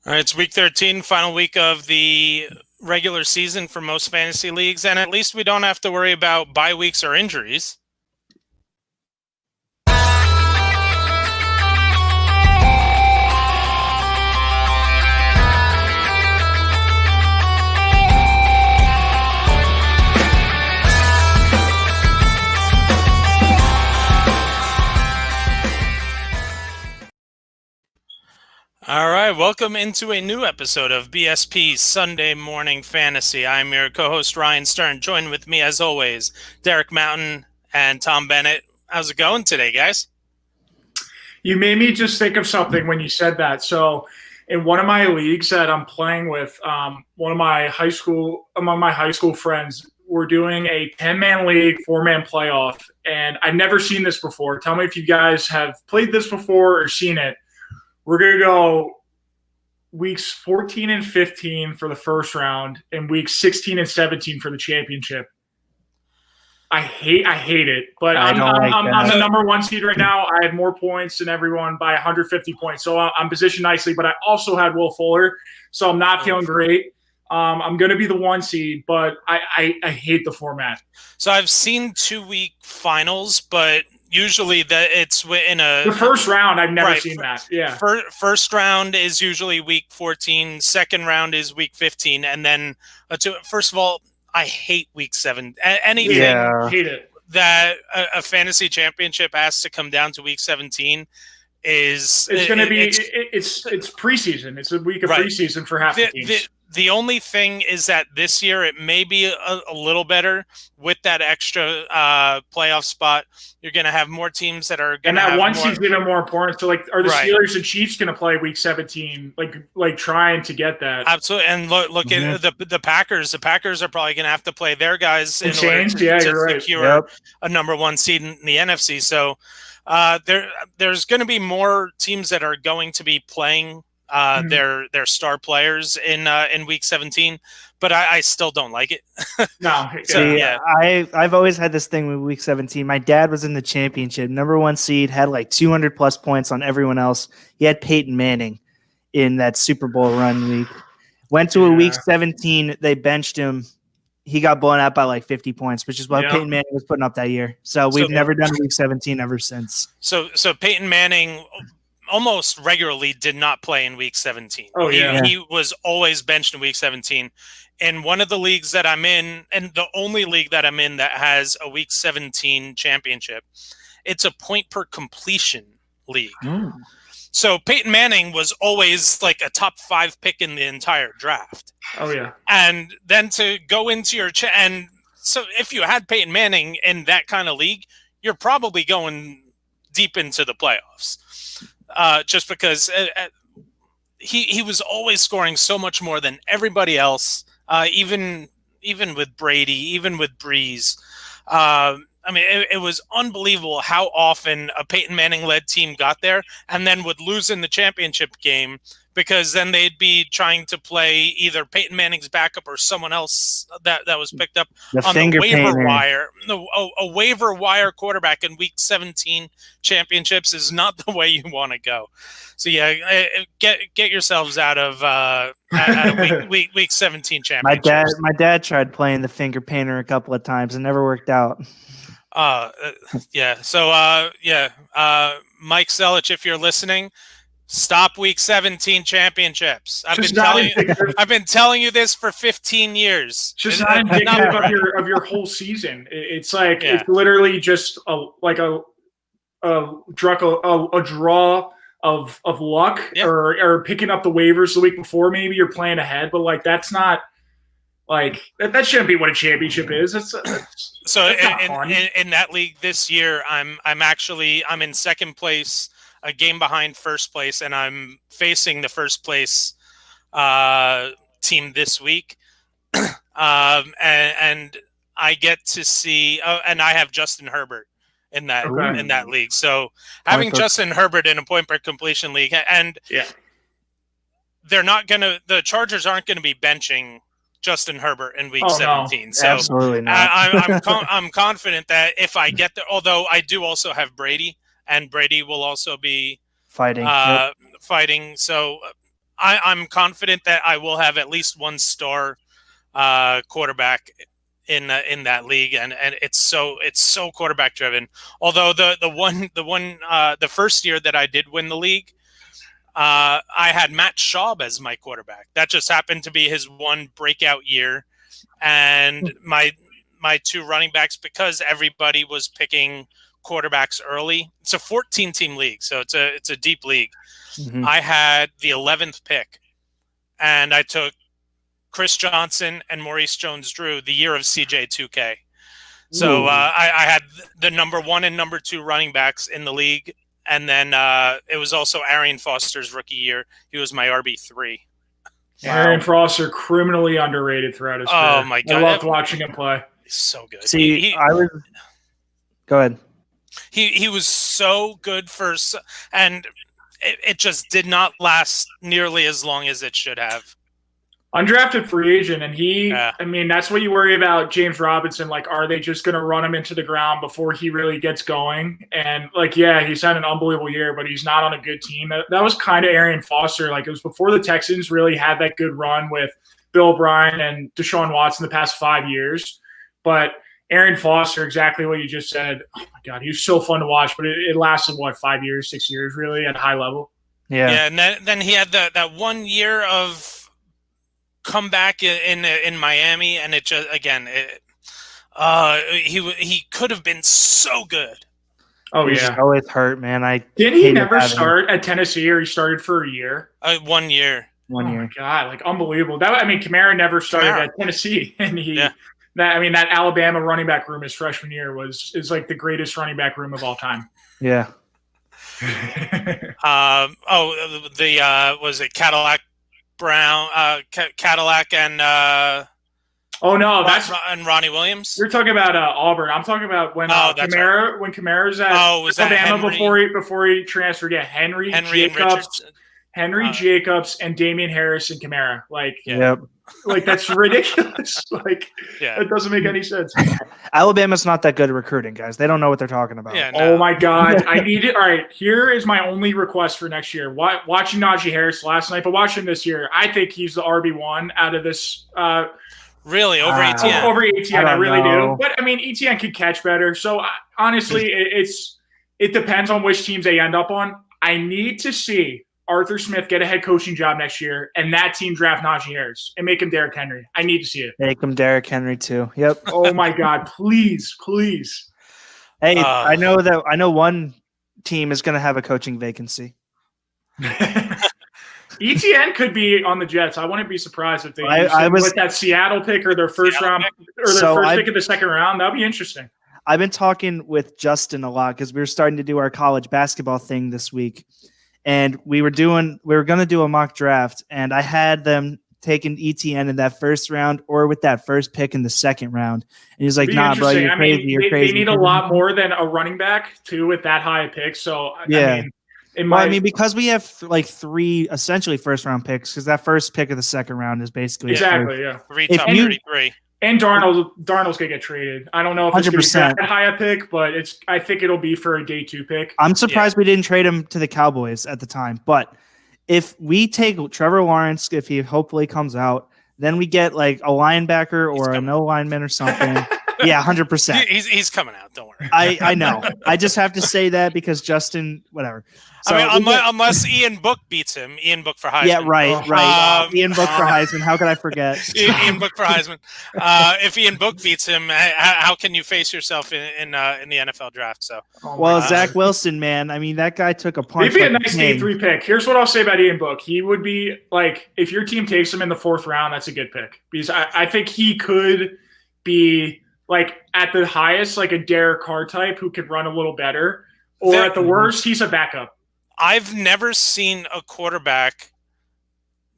All right, it's week 13, final week of the regular season for most fantasy leagues, and at least we don't have to worry about bye weeks or injuries. All right, welcome into a new episode of BSP Sunday Morning Fantasy. I'm your co-host, Ryan Stern. Joined with me, as always, Derek Mountain and Tom Bennett. How's it going today, guys? You made me just think of something when you said that. So in one of my leagues that I'm playing with, among my high school friends, we're doing a 10-man league, 4-man playoff, and I've never seen this before. Tell me if you guys have played this before or seen it. We're going to go weeks 14 and 15 for the first round and weeks 16 and 17 for the championship. I hate it, but I'm the number one seed right now. I have more points than everyone by 150 points, so I'm positioned nicely, but I also had Will Fuller, so I'm not feeling great. I'm going to be the one seed, but I hate the format. So I've seen 2-week finals, but usually it's in the first round. I've never seen that. Yeah. First round is usually week 14. Second round is week 15. And then, first of all, I hate week 7. Anything hate it. That a fantasy championship has to come down to week 17 is it's going to be it's preseason. It's a week of preseason for half the teams. The only thing is that this year it may be a little better with that extra playoff spot. You're going to have more teams that are going to have and that one seed's even more important. So, like, are the Steelers and Chiefs going to play week 17? Like trying to get that? Absolutely. And look at the Packers. The Packers are probably going to have to play their guys in order to secure a number one seed in the NFC. So there's going to be more teams that are going to be playing their star players in week 17, but I still don't like it. No. I've always had this thing with week 17. My dad was in the championship, number one seed, had like 200 plus points on everyone else. He had Peyton Manning in that Super Bowl run week. Went to a week 17, they benched him. He got blown out by like 50 points, which is what Peyton Manning was putting up that year. So we've never done week 17 ever since. So Peyton Manning almost regularly did not play in week 17. Oh, yeah. He was always benched in week 17. In one of the leagues that I'm in, and the only league that I'm in that has a week 17 championship, it's a point per completion league. So Peyton Manning was always like a top 5 pick in the entire draft. Oh, yeah. And then to go into your and so if you had Peyton Manning in that kind of league, you're probably going deep into the playoffs. Just because he was always scoring so much more than everybody else, even with Brady, even with Breeze. I mean, it was unbelievable how often a Peyton Manning-led team got there and then would lose in the championship game because then they'd be trying to play either Peyton Manning's backup or someone else that was picked up on the waiver wire. No, a waiver wire quarterback in week 17 championships is not the way you want to go. So get yourselves out of week 17 championships. My dad tried playing the finger painter a couple of times and never worked out. So Mike Selich, if you're listeing, stop week 17 championships. I've been telling you this for 15 years. Just not indicative of your whole season. It's like it's literally just a draw of luck or picking up the waivers the week before. Maybe you're playing ahead, but like that's not like that shouldn't be what a championship is. So in that league this year, I'm in second place, a game behind first place, and I'm facing the first place team this week. And I get to see, and I have Justin Herbert in that league. So having Justin Herbert in a point per completion league, and the Chargers aren't going to be benching Justin Herbert in week 17. No, so absolutely not. I'm confident that if I get there, although I do also have Brady, and Brady will also be fighting. Fighting. So I'm confident that I will have at least one star quarterback in that league, and it's so quarterback driven. Although the first year that I did win the league, I had Matt Schaub as my quarterback. That just happened to be his one breakout year, and my two running backs, because everybody was picking quarterbacks early. It's a 14-team league, so it's a deep league. Mhm. I had the 11th pick, and I took Chris Johnson and Maurice Jones-Drew the year of CJ2K. So I had the number 1 and number 2 running backs in the league, and then it was also Arian Foster's rookie year. He was my RB3. Arian Foster, criminally underrated throughout his career. Oh my God, I loved watching him play. He's so good. See, Go ahead. He was so good and it just did not last nearly as long as it should have. Undrafted free agent, and I mean, that's what you worry about James Robinson. Like, are they just going to run him into the ground before he really gets going? And, like, yeah, he's had an unbelievable year, but he's not on a good team. That was kind of Arian Foster. Like, it was before the Texans really had that good run with Bill O'Brien and Deshaun Watson the past 5 years. But Arian Foster, exactly what you just said. Oh, my God, he was so fun to watch, but it lasted, 5 years, 6 years, really, at a high level? Yeah, and then he had that 1 year of comeback in Miami, and it just he could have been so good. Oh, He's yeah. always hurt, man. Didn't he never start at Tennessee, or he started for a year? 1 year. Oh my God, like unbelievable. Kamara never started at Tennessee, and that Alabama running back room his freshman year is like the greatest running back room of all time. Yeah. Was it Cadillac Brown, Cadillac, and and Ronnie Williams? You're talking about Auburn. I'm talking about when Kamara's at Alabama before he transferred. Yeah, Henry Jacobs and Damian Harris and Kamara. Like that's ridiculous. That doesn't make any sense. Alabama's not that good at recruiting, guys. They don't know what they're talking about. Yeah, no. Oh my God, I need it. All right, here is my only request for next year. Watching Najee Harris last night, but watching him this year, I think he's the RB1 out of this. Really, over Etienne? Over Etienne, I really do. But I mean, Etienne could catch better. So honestly, it depends on which teams they end up on. I need to see Arthur Smith get a head coaching job next year, and that team draft Najee Harris and make him Derrick Henry. I need to see it. Make him Derrick Henry too. Yep. Oh my God! Please. Hey, I know one team is going to have a coaching vacancy. ETN could be on the Jets. I wouldn't be surprised if they with that Seattle pick or their first round or their first pick of the second round. That'd be interesting. I've been talking with Justin a lot because we were starting to do our college basketball thing this week. And we were going to do a mock draft, and I had them taking ETN in that first round or with that first pick in the second round. And he's like, "Nah, bro, you're crazy. You're crazy." They need a lot more than a running back too with that high a pick. So yeah, because we have like 3 essentially first round picks, because that first pick of the second round is basically exactly yeah. 3 top 33. And Darnold's gonna get traded. I don't know if it's 100%. Gonna be that high a pick, but I think it'll be for a day 2 pick. I'm surprised we didn't trade him to the Cowboys at the time. But if we take Trevor Lawrence, if he hopefully comes out, then we get like a linebacker or a no lineman or something. Yeah, 100%. He's coming out. Don't worry. I know. I just have to say that because Justin, whatever. So unless Ian Book beats him, Ian Book for Heisman. Yeah, right. Ian Book for Heisman. How could I forget? Ian Book for Heisman. If Ian Book beats him, how can you face yourself in the NFL draft? So, Zach Wilson, man. I mean, that guy took a punch. He'd be a nice day 3 pick. Here's what I'll say about Ian Book. He would be like, if your team takes him in the 4th round, that's a good pick because I think he could be like at the highest, like a Derek Carr type who could run a little better, or at the worst, he's a backup. I've never seen a quarterback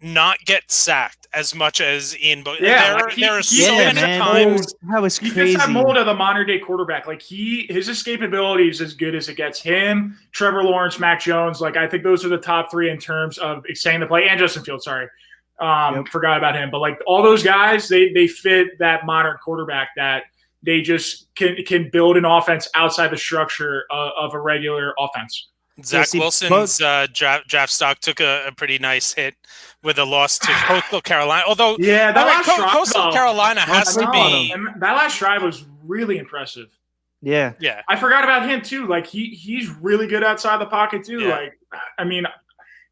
not get sacked as much as Ian Book. Yeah, there are so many times. That was crazy. He fits that mold of the modern day quarterback. Like his escapability is as good as it gets. Him, Trevor Lawrence, Mac Jones. Like I think those are the top 3 in terms of extending the play. And Justin Fields, sorry. Forgot about him. But like all those guys, they fit that modern quarterback that they just can build an offense outside the structure of a regular offense. Zach see, Wilson's draft stock took a pretty nice hit with a loss to Coastal Carolina. Although, yeah, that last drive, Coastal Carolina has to be. That last drive was really impressive. Yeah. I forgot about him too. Like he's really good outside the pocket too. Yeah. Like I mean,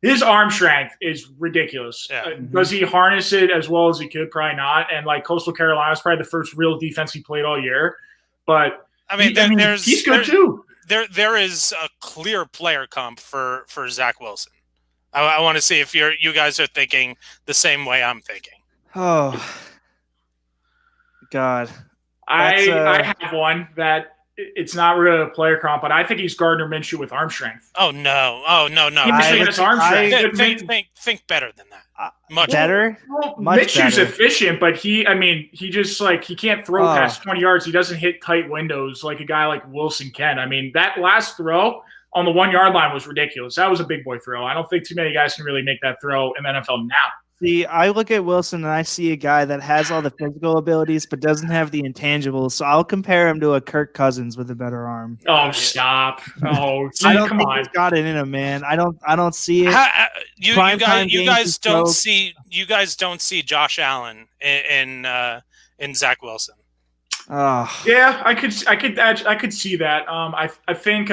his arm strength is ridiculous. Yeah. Does he harness it as well as he could? Probably not. And like Coastal Carolina is probably the first real defense he played all year. But I mean, he's good too. There is a clear player comp for Zach Wilson. I want to see if you guys are thinking the same way I'm thinking. Oh, God. I have one that it's not really a player comp, but I think he's Gardner Minshew with arm strength. Oh no! He has arm strength. Think better than that. Much better. Minshew's efficient, but he just like he can't throw past 20 yards. He doesn't hit tight windows like a guy like Wilson can. I mean, that last throw on the 1 yard line was ridiculous. That was a big boy throw. I don't think too many guys can really make that throw in the NFL now. See, I look at Wilson and I see a guy that has all the physical abilities but doesn't have the intangibles. So I'll compare him to a Kirk Cousins with a better arm. Oh, stop! Oh, I don't think he's got it in him, man. I don't see it. You guys don't see Josh Allen in Zach Wilson. Oh. Yeah, I could see that. I think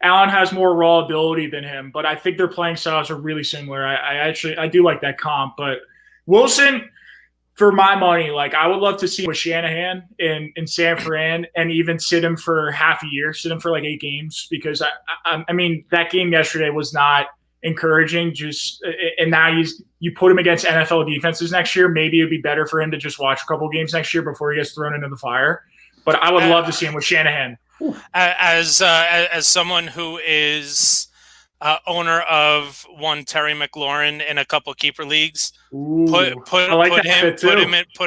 Allen has more raw ability than him, but I think their playing styles are really similar. I do like that comp, but Wilson, for my money, like I would love to see him with Shanahan in San Fran and even sit him for half a year, sit him for like 8 games, because I mean that game yesterday was not encouraging. And now you put him against NFL defenses next year. Maybe it'd be better for him to just watch a couple games next year before he gets thrown into the fire. But I would love to see him with Shanahan. As someone who is owner of one Terry McLaurin in a couple keeper leagues, put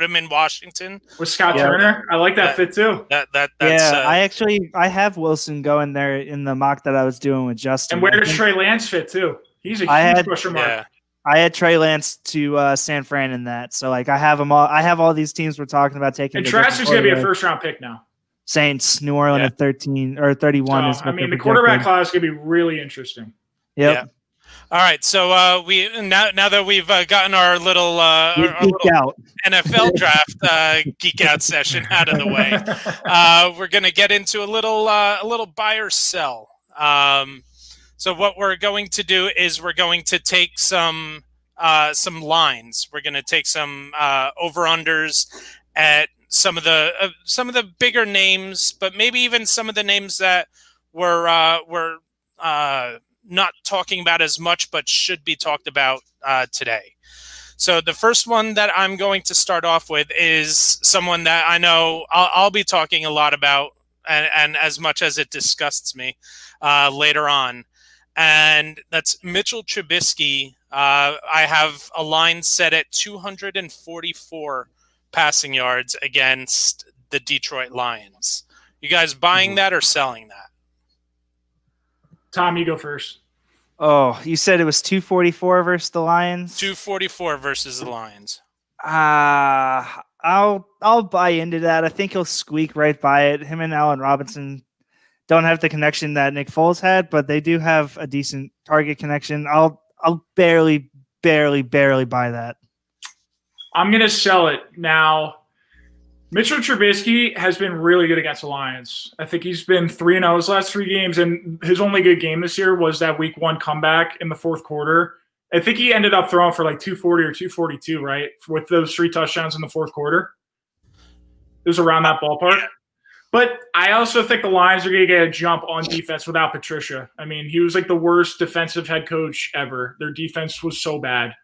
him in Washington with Scott Turner. I like that fit too. I have Wilson going there in the mock that I was doing with Justin. And where does Trey Lance fit too? He's a huge question mark. Yeah. I had Trey Lance to San Fran in that, so like I have them all. I have all these teams we're talking about taking. And Trask is going to be a first-round pick now. Saints, New Orleans at 13 or 31 is. I mean, the quarterback class is going to be really interesting. Yep. Yeah. All right, so we now that we've gotten our little NFL draft geek out session out of the way, we're going to get into a little buy or sell. So what we're going to do is we're going to take some lines. We're going to take some over-unders at some of the bigger names, but maybe even some of the names that we're not talking about as much, but should be talked about today. So the first one that I'm going to start off with is someone that I know I'll be talking a lot about, and as much as it disgusts me later on. And that's Mitchell Trubisky. I have a line set at 244 passing yards against the Detroit Lions. You guys buying that or selling that? Tom, you go first. Oh, you said it was 244 versus the Lions? 244 versus the Lions. I'll buy into that. I think he'll squeak right by it. Him and Allen Robinson don't have the connection that Nick Foles had, but they do have a decent target connection. I'll barely buy that. I'm going to sell it. Now, Mitchell Trubisky has been really good against the Lions. I think he's been 3-0 his last 3 games, and his only good game this year was that week 1 comeback in the fourth quarter. I think he ended up throwing for like 240 or 242, right, with those 3 touchdowns in the fourth quarter. It was around that ballpark. But I also think the Lions are going to get a jump on defense without Patricia. I mean, he was like the worst defensive head coach ever. Their defense was so bad.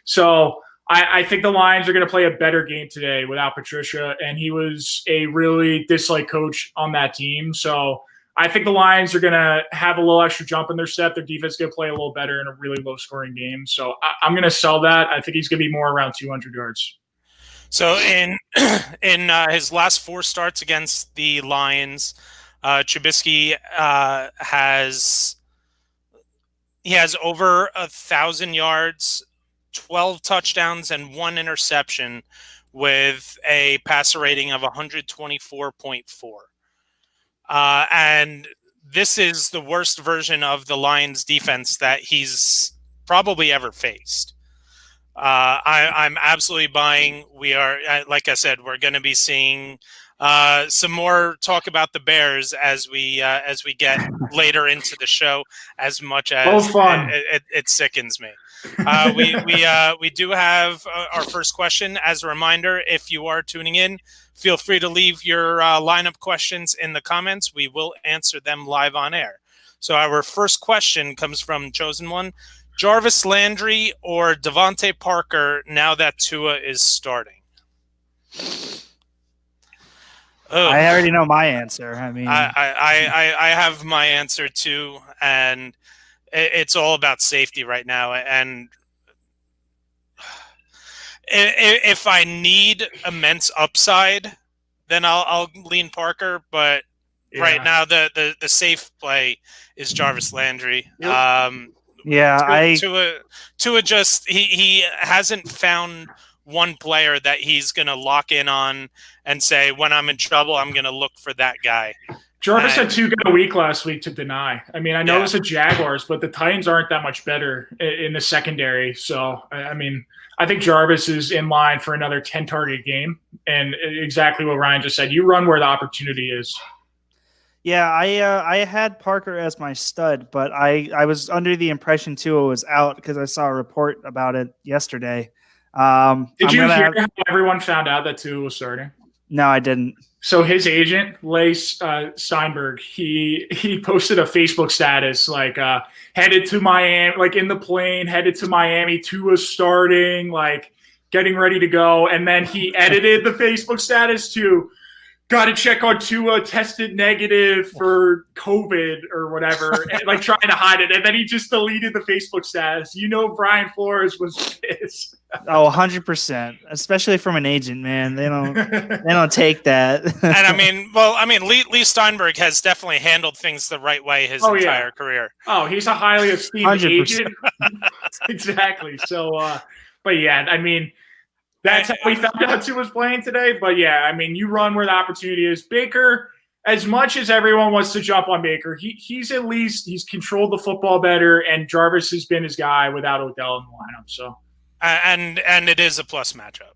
So I think the Lions are going to play a better game today without Patricia, and he was a really disliked coach on that team. So I think the Lions are going to have a little extra jump in their step. Their defense is going to play a little better in a really low-scoring game. So I'm going to sell that. I think he's going to be more around 200 yards. So in his last 4 starts against the Lions, Trubisky has over 1,000 yards, 12 touchdowns, and 1 interception with a passer rating of 124.4. And this is the worst version of the Lions defense that he's probably ever faced. I'm absolutely buying. We are, like I said, we're going to be seeing some more talk about the Bears as we get later into the show. As much as it sickens me, we do have our first question. As a reminder, if you are tuning in, feel free to leave your lineup questions in the comments. We will answer them live on air. So our first question comes from Chosen One. Jarvis Landry or Devontae Parker now that Tua is starting? I already know my answer. I mean, I have my answer too, and it's all about safety right now. And if I need immense upside, then I'll lean Parker. But right now, the safe play is Jarvis Landry. Tua just he hasn't found one player that he's going to lock in on and say, when I'm in trouble, I'm going to look for that guy. Jarvis had too good a week last week to deny. I mean, I know it's the Jaguars, but the Titans aren't that much better in the secondary. So, I mean, I think Jarvis is in line for another 10-target game. And exactly what Ryan just said, you run where the opportunity is. Yeah, I had Parker as my stud, but I was under the impression Tua was out because I saw a report about it yesterday. Did you hear how everyone found out that Tua was starting? No, I didn't. So his agent, Lace Steinberg, he posted a Facebook status like headed to Miami, like in the plane, headed to Miami. Tua's starting, like getting ready to go, and then he edited the Facebook status to got to check on Tua, tested negative for COVID or whatever, and, like trying to hide it. And then he just deleted the Facebook status. You know, Brian Flores was pissed. Oh, 100%, especially from an agent, man. They don't take that. And Lee Steinberg has definitely handled things the right way his entire career. Oh, he's a highly esteemed 100%. Agent. Exactly. So, but yeah, I mean, that's how we found out Tua was playing today. But yeah, I mean, you run where the opportunity is. Baker, as much as everyone wants to jump on Baker, he's controlled the football better, and Jarvis has been his guy without Odell in the lineup. So, and it is a plus matchup.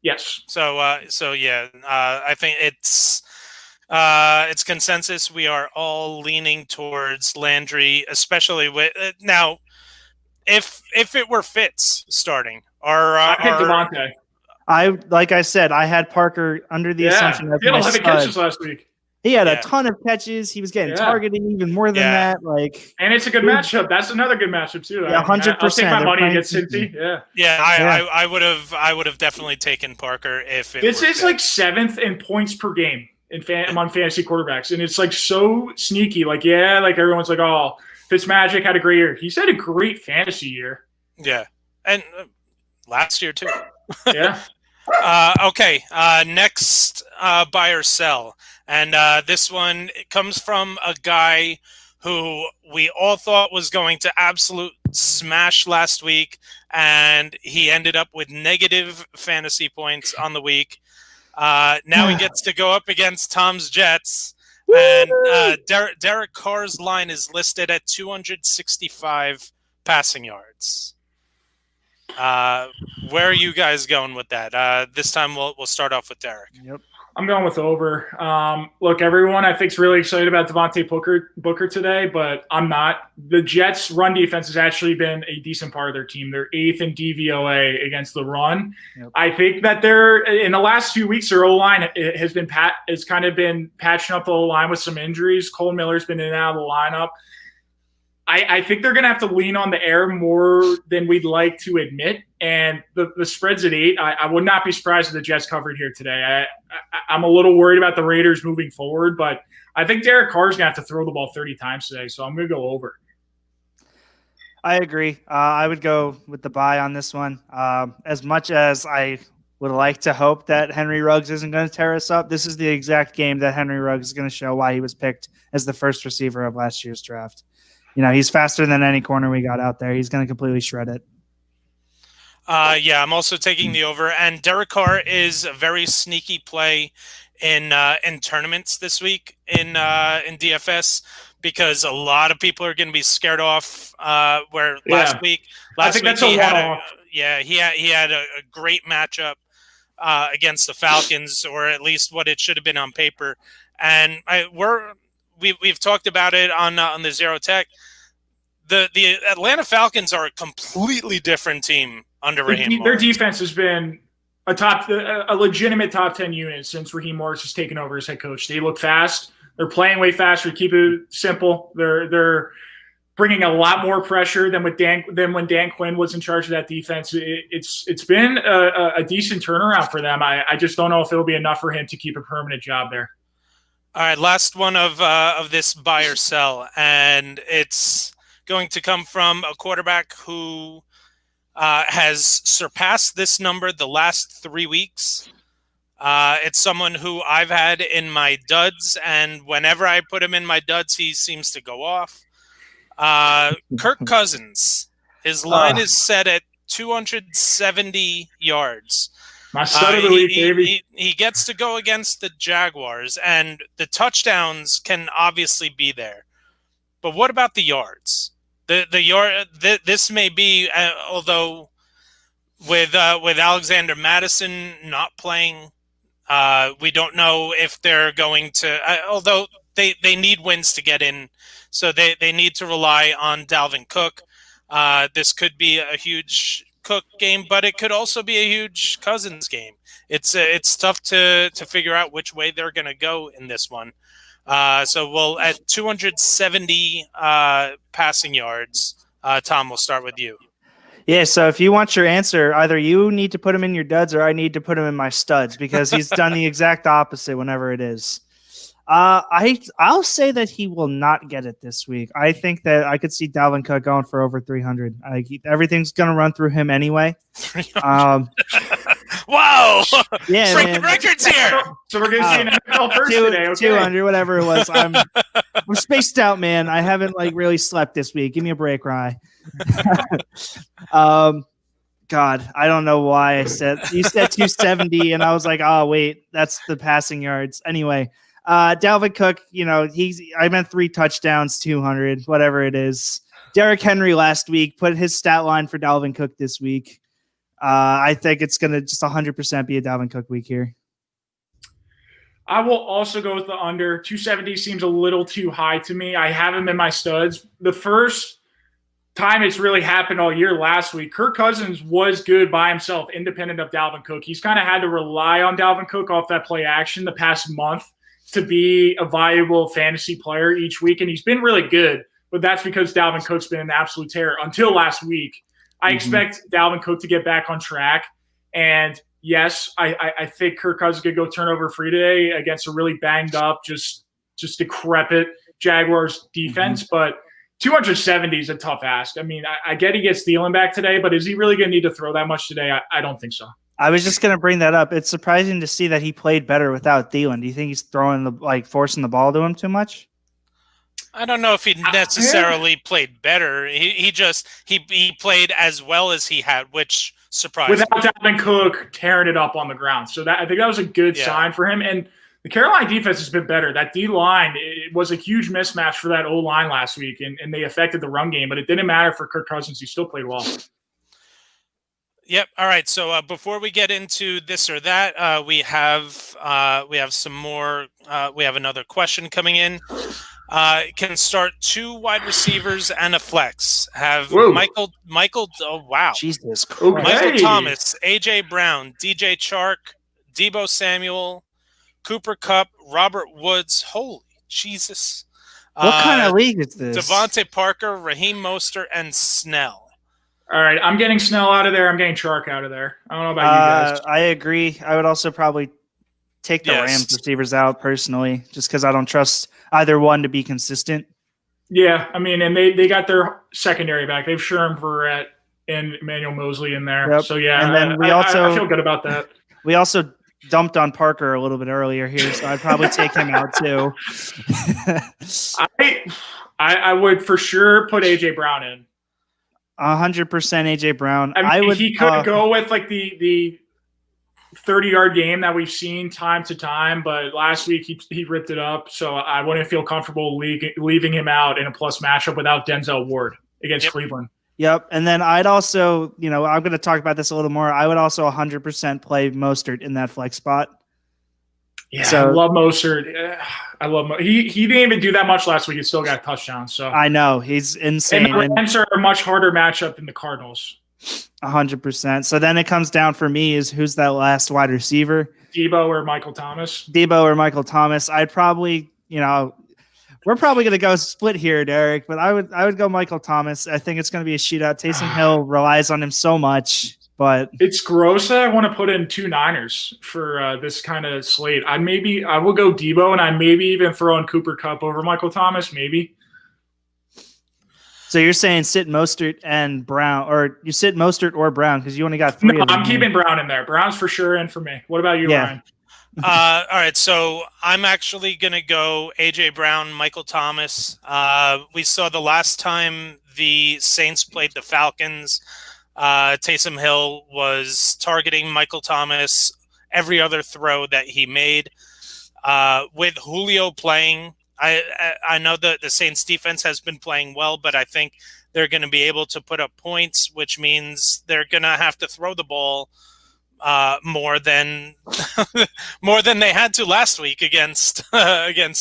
Yes. So yeah, I think it's consensus. We are all leaning towards Landry, especially with now. If it were Fitz starting, I picked Devontae. Like I said, I had Parker under the assumption that he had 11 catches last week. He had a ton of catches. He was getting targeted even more than that. And it's a good matchup. That's another good matchup too. Yeah, 100%. I'll take my money against Cincy. I would have definitely taken Parker if this is like 7th in points per game among fantasy quarterbacks, and it's like so sneaky. Like everyone's like, oh, Fitzmagic had a great year. He's had a great fantasy year. Yeah, and last year too. Yeah. Okay. Next, buy or sell, and this one comes from a guy who we all thought was going to absolute smash last week, and he ended up with negative fantasy points on the week. Now he gets to go up against Tom's Jets. And Derek Carr's line is listed at 265 passing yards. Where are you guys going with that? This time we'll start off with Derek. Yep. I'm going with over. Look, everyone I think is really excited about Devontae Booker today, but I'm not. The Jets' run defense has actually been a decent part of their team. They're 8th in DVOA against the run. Yep. I think that they're in the last few weeks, their O-line has kind of been patching up the O-line with some injuries. Cole Miller's been in and out of the lineup. I think they're going to have to lean on the air more than we'd like to admit. And the spread's at 8. I would not be surprised if the Jets covered here today. I'm a little worried about the Raiders moving forward, but I think Derek Carr's going to have to throw the ball 30 times today, so I'm going to go over. I agree. I would go with the buy on this one. As much as I would like to hope that Henry Ruggs isn't going to tear us up, this is the exact game that Henry Ruggs is going to show why he was picked as the first receiver of last year's draft. You know, he's faster than any corner we got out there. He's going to completely shred it. Yeah, I'm also taking the over. And Derek Carr is a very sneaky play in tournaments this week in DFS, because a lot of people are going to be scared off. Where last week that's a he had one-off. he had a great matchup against the Falcons, or at least what it should have been on paper. And we've talked about it on the Zero Tech. The Atlanta Falcons are a completely different team under Raheem Their Morris. defense has been a legitimate top 10 unit since Raheem Morris has taken over as head coach. They look fast. They're playing way faster. Keep it simple. They're bringing a lot more pressure than when Dan Quinn was in charge of that defense. It's been a decent turnaround for them. I just don't know if it'll be enough for him to keep a permanent job there. All right, last one of this buy or sell, and it's going to come from a quarterback who has surpassed this number the last 3 weeks. It's someone who I've had in my duds, and whenever I put him in my duds, he seems to go off. Kirk Cousins. His line is set at 270 yards. My stud of the week, baby. He gets to go against the Jaguars, and the touchdowns can obviously be there. But what about the yards? This may be, although with Alexander Mattison not playing, we don't know if they're going to. Although they need wins to get in, so they need to rely on Dalvin Cook. This could be a huge Cook game, but it could also be a huge Cousins game. It's tough to figure out which way they're going to go in this one. So we'll at 270 passing yards. Tom, we'll start with you. Yeah, so if you want your answer, either you need to put him in your duds or I need to put him in my studs, because he's done the exact opposite whenever it is. I'll say that he will not get it this week. I think that I could see Dalvin Cook going for over 300. Everything's going to run through him anyway. Wow! Yeah, breaking records here. So we're going to see an NFL first today. Okay. 200, whatever it was. I'm spaced out, man. I haven't really slept this week. Give me a break, Rye. God, I don't know why you said 270, and I was like, oh wait, that's the passing yards. Anyway. Dalvin Cook, I meant 3 touchdowns, 200, whatever it is. Derrick Henry last week put his stat line for Dalvin Cook this week. I think it's going to just 100% be a Dalvin Cook week here. I will also go with the under. 270 seems a little too high to me. I have him in my studs. The first time it's really happened all year last week, Kirk Cousins was good by himself, independent of Dalvin Cook. He's kind of had to rely on Dalvin Cook off that play action the past month to be a viable fantasy player each week, and he's been really good, but that's because Dalvin Cook's been an absolute terror until last week. I expect Dalvin Cook to get back on track, and yes, I think Kirk Cousins could go turnover free today against a really banged up, just decrepit Jaguars defense, but 270 is a tough ask. I mean, I get he gets Thielen back today, but is he really going to need to throw that much today? I don't think so. I was just going to bring that up. It's surprising to see that he played better without Thielen. Do you think he's forcing the ball to him too much? I don't know if he necessarily played better. He played as well as he had, which surprised me. Without Dalvin Cook tearing it up on the ground. So I think that was a good sign for him. And the Carolina defense has been better. That D-line, it was a huge mismatch for that O-line last week, and they affected the run game. But it didn't matter for Kirk Cousins. He still played well. Yep. All right. So before we get into this or that, we have some more. We have another question coming in. Can start 2 wide receivers and a flex. Have Michael. Oh wow. Jesus Christ. Michael Thomas, AJ Brown, DJ Chark, Deebo Samuel, Cooper Kupp, Robert Woods. Holy Jesus. What kind of league is this? Devontae Parker, Raheem Mostert, and Snell. All right, I'm getting Snell out of there. I'm getting Chark out of there. I don't know about you guys. I agree. I would also probably take the Rams receivers out personally, just because I don't trust either one to be consistent. Yeah, I mean, and they got their secondary back. They've Sherm, Verrett, and Emmanuel Mosley in there. Yep. So, yeah, and then I feel good about that. We also dumped on Parker a little bit earlier here, so I'd probably take him out too. I would for sure put A.J. Brown in. 100% AJ Brown. I mean, he could go with like the 30-yard game that we've seen time to time, but last week he ripped it up, so I wouldn't feel comfortable leaving him out in a plus matchup without Denzel Ward against Cleveland. Yep, and then I'd also, I'm going to talk about this a little more. I would also 100% play Mostert in that flex spot. Yeah, so, I love Mostert. I love he didn't even do that much last week. He still got touchdowns. So I know he's insane. And the Rams are a much harder matchup than the Cardinals. 100%. So then it comes down for me is who's that last wide receiver? Debo or Michael Thomas? I'd probably, we're probably going to go split here, Derek, but I would go Michael Thomas. I think it's going to be a shootout. Taysom Hill relies on him so much, but it's gross that I want to put in 2 Niners for this kind of slate. I will go Debo, and I maybe even throw in Cooper Kupp over Michael Thomas, maybe. So you're saying sit Mostert and Brown, or you sit Mostert or Brown because you only got 3 of them. I'm keeping Brown in there. Brown's for sure in for me. What about you, Ryan? All right, so I'm actually going to go A.J. Brown, Michael Thomas. We saw the last time the Saints played the Falcons, Taysom Hill was targeting Michael Thomas every other throw that he made. With Julio playing, I know that the Saints defense has been playing well, but I think they're going to be able to put up points, which means they're going to have to throw the ball more than they had to last week against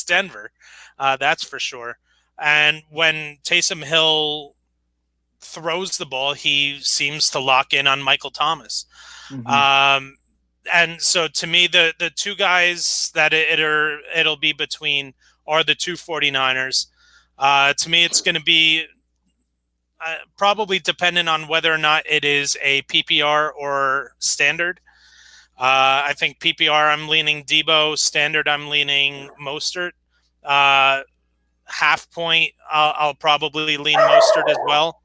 Denver. That's for sure. And when Taysom Hill throws the ball, he seems to lock in on Michael Thomas. Mm-hmm. And so to me, the 2 guys that it'll be between are the 2 49ers. To me, it's going to be probably dependent on whether or not it is a PPR or standard. I think PPR, I'm leaning Debo. Standard, I'm leaning Mostert. Half point, I'll probably lean Mostert as well.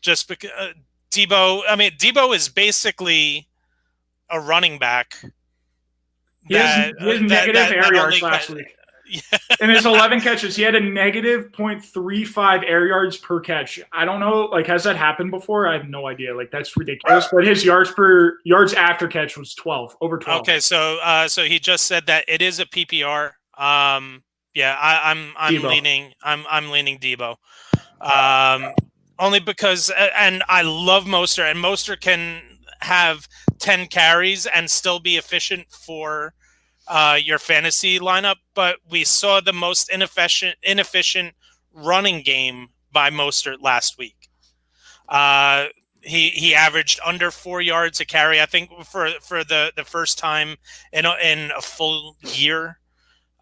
Just because Debo is basically a running back. He has negative air yards last week. Yeah. In his 11 catches, he had a negative 0.35 air yards per catch. I don't know, has that happened before? I have no idea. That's ridiculous. But his yards after catch was 12, over 12. Okay, so he just said that it is a PPR. I'm leaning Debo. Only because, and I love Mostert, and Mostert can have 10 carries and still be efficient for your fantasy lineup, but we saw the most inefficient running game by Mostert last week. He averaged under 4 yards a carry, I think, for the first time in a full year.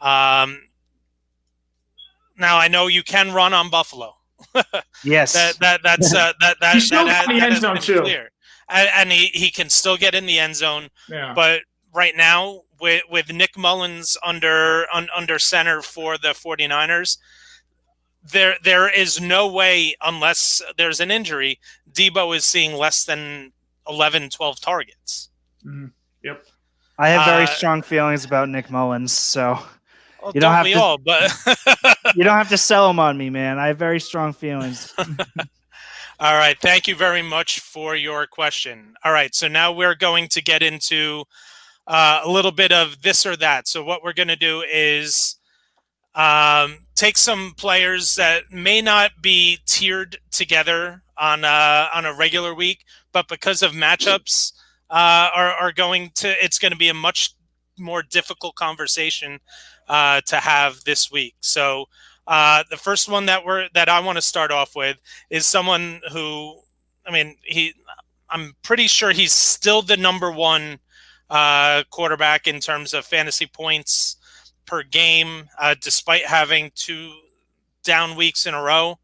Now I know you can run on Buffalo. Yes, that's he's still in the end zone too, clear. And he can still get in the end zone. Yeah. But right now, with Nick Mullins under center for the 49ers, there is no way, unless there's an injury, Debo is seeing less than 11, 12 targets. Mm-hmm. Yep. I have very strong feelings about Nick Mullins, so you don't have to. But you don't have to sell him on me, man. I have very strong feelings. All right. Thank you very much for your question. All right. So now we're going to get into a little bit of this or that. So what we're going to do is take some players that may not be tiered together on a regular week, but because of matchups, it's going to be a much more difficult conversation to have this week. So the first one that I want to start off with is someone who, I'm pretty sure he's still the number 1 quarterback in terms of fantasy points per game, despite having 2 down weeks in a row.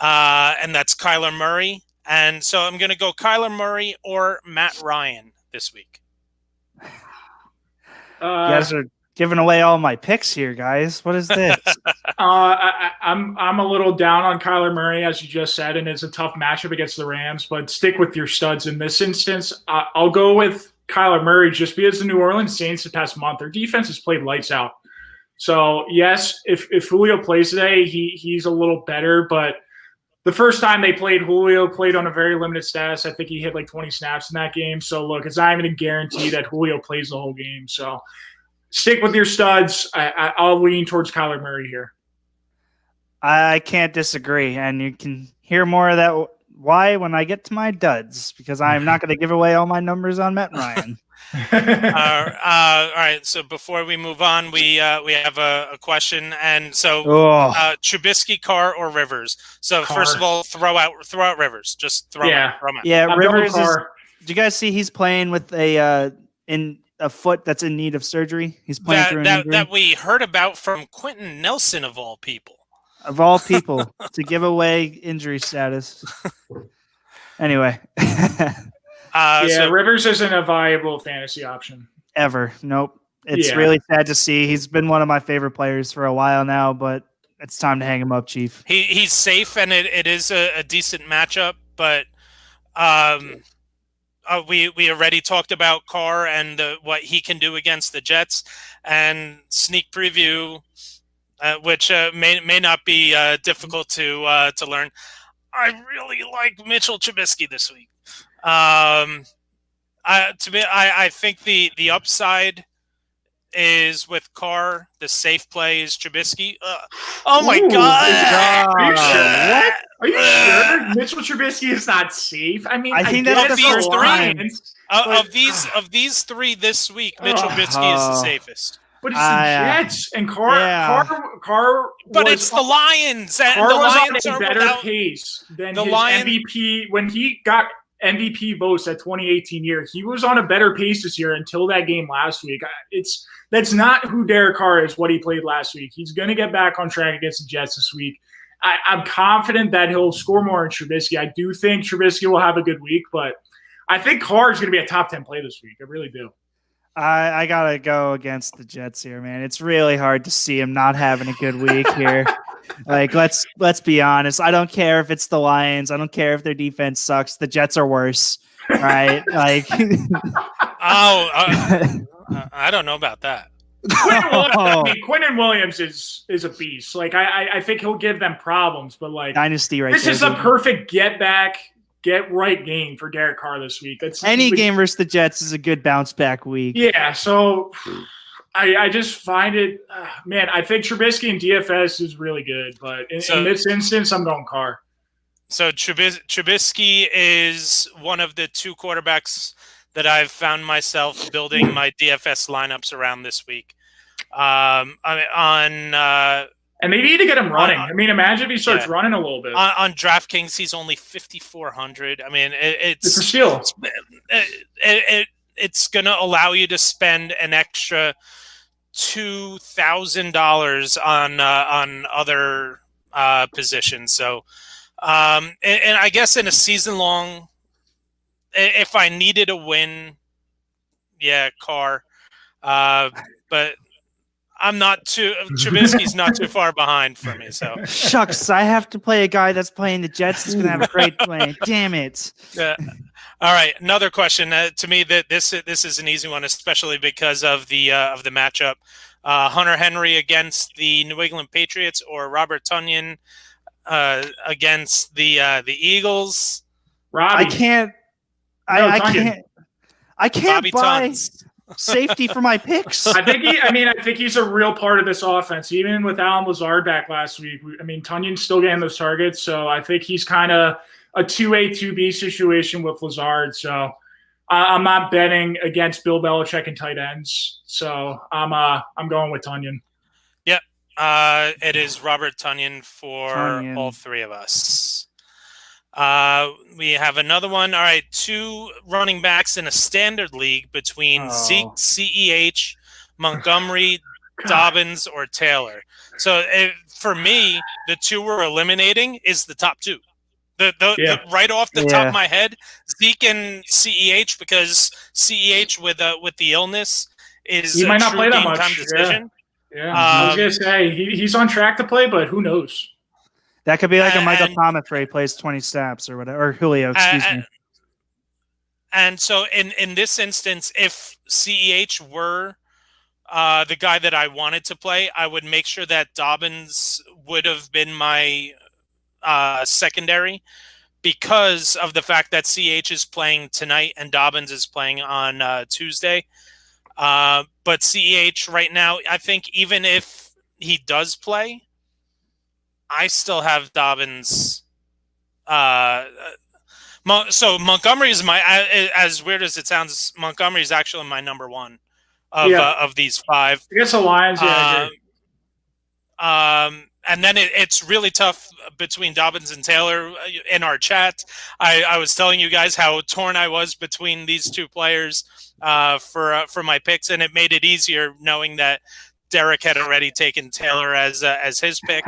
And that's Kyler Murray. And so I'm going to go Kyler Murray or Matt Ryan this week. You guys are giving away all my picks here, guys. What is this? I'm a little down on Kyler Murray, as you just said, and it's a tough matchup against the Rams, but stick with your studs in this instance. I'll go with Kyler Murray just because the New Orleans Saints the past month, their defense has played lights out. So, yes, if Julio plays today, he's a little better, but the first time they played, Julio played on a very limited status. I think he hit like 20 snaps in that game. So look, it's not even a guarantee that Julio plays the whole game. So stick with your studs. I'll lean towards Kyler Murray here. I can't disagree, and you can hear more of that why when I get to my duds, because I'm not going to give away all my numbers on Matt Ryan. All right. So before we move on, we have a question, and so Trubisky, Carr, or Rivers. So Carr. First of all, throw out Rivers. Just throw him out. Yeah, Rivers is. Do you guys see he's playing with a foot that's in need of surgery? He's playing through an injury that we heard about from Quentin Nelson of all people. Of all people, to give away injury status. Anyway. So Rivers isn't a viable fantasy option. Ever. Nope. It's really sad to see. He's been one of my favorite players for a while now, but it's time to hang him up, Chief. He's safe, and it is a decent matchup, but we already talked about Carr and what he can do against the Jets, and sneak preview, which may not be difficult to learn. I really like Mitchell Trubisky this week. I think the upside is with Carr. The safe play is Trubisky. Oh my God! Are you sure? What? Are you sure Mitchell Trubisky is not safe? I mean, I think that's the first time. Of these three this week, Mitchell Trubisky is the safest. But it's the Jets and Carr. But it's the Lions. And Carr the was Lions on a better pace than his MVP when he got MVP votes that 2018 year. He was on a better pace this year until that game last week. That's not who Derek Carr is, what he played last week. He's going to get back on track against the Jets this week. I'm confident that he'll score more in Trubisky. I do think Trubisky will have a good week, but I think Carr is going to be a top 10 play this week. I really do. I gotta go against the Jets here, man. It's really hard to see him not having a good week here. Like, let's be honest. I don't care if it's the Lions. I don't care if their defense sucks. The Jets are worse, right? Like, I don't know about that. Quentin Williams is a beast. Like, I think he'll give them problems, but like dynasty right. This is a perfect get right game for Derek Carr this week. Any game versus the Jets is a good bounce back week. Yeah, so I just find it, man. I think Trubisky and DFS is really good, but in this instance, I'm going Carr. So Trubisky is one of the two quarterbacks that I've found myself building my DFS lineups around this week. And they need to get him running. I mean, imagine if he starts running a little bit. On DraftKings, he's only 5,400. I mean, it's a steal. It's going to allow you to spend an extra $2,000 on other positions. So, and I guess in a season long, if I needed a win, Carr. But I'm not Trubisky's not too far behind for me. So shucks, I have to play a guy that's playing the Jets. He's gonna have a great play. Damn it. All right, another question. To me, that this is an easy one, especially because of the matchup. Hunter Henry against the New England Patriots, or Robert Tonyan against the Eagles. Robbie. I can't Bobby buy Tons. Safety for my picks. I think he's a real part of this offense. Even with Alan Lazard back last week, Tunyan's still getting those targets, so I think he's kind of a 2A, 2B situation with Lazard. So I'm not betting against Bill Belichick and tight ends. So I'm going with Tonyan. Yep, it is Robert Tonyan for all three of us. We have another one. All right, two running backs in a standard league between Zeke, CEH, Montgomery, Dobbins, or Taylor. So for me, the two we're eliminating is the top two. The right off the top of my head, Zeke and CEH, because CEH with the illness is he might not play that much. Decision. Yeah, I was gonna say he's on track to play, but who knows? That could be like a Michael Thomas where he plays 20 snaps or whatever, or Julio, excuse me. And so in this instance, if CEH were the guy that I wanted to play, I would make sure that Dobbins would have been my secondary because of the fact that CH is playing tonight and Dobbins is playing on Tuesday. But CH right now, I think even if he does play, I still have Dobbins. So Montgomery is as weird as it sounds, Montgomery is actually my number one of these five. I guess the Lions, I agree. And then it's really tough between Dobbins and Taylor. In our chat, I was telling you guys how torn I was between these two players for my picks, and it made it easier knowing that Derek had already taken Taylor as his pick.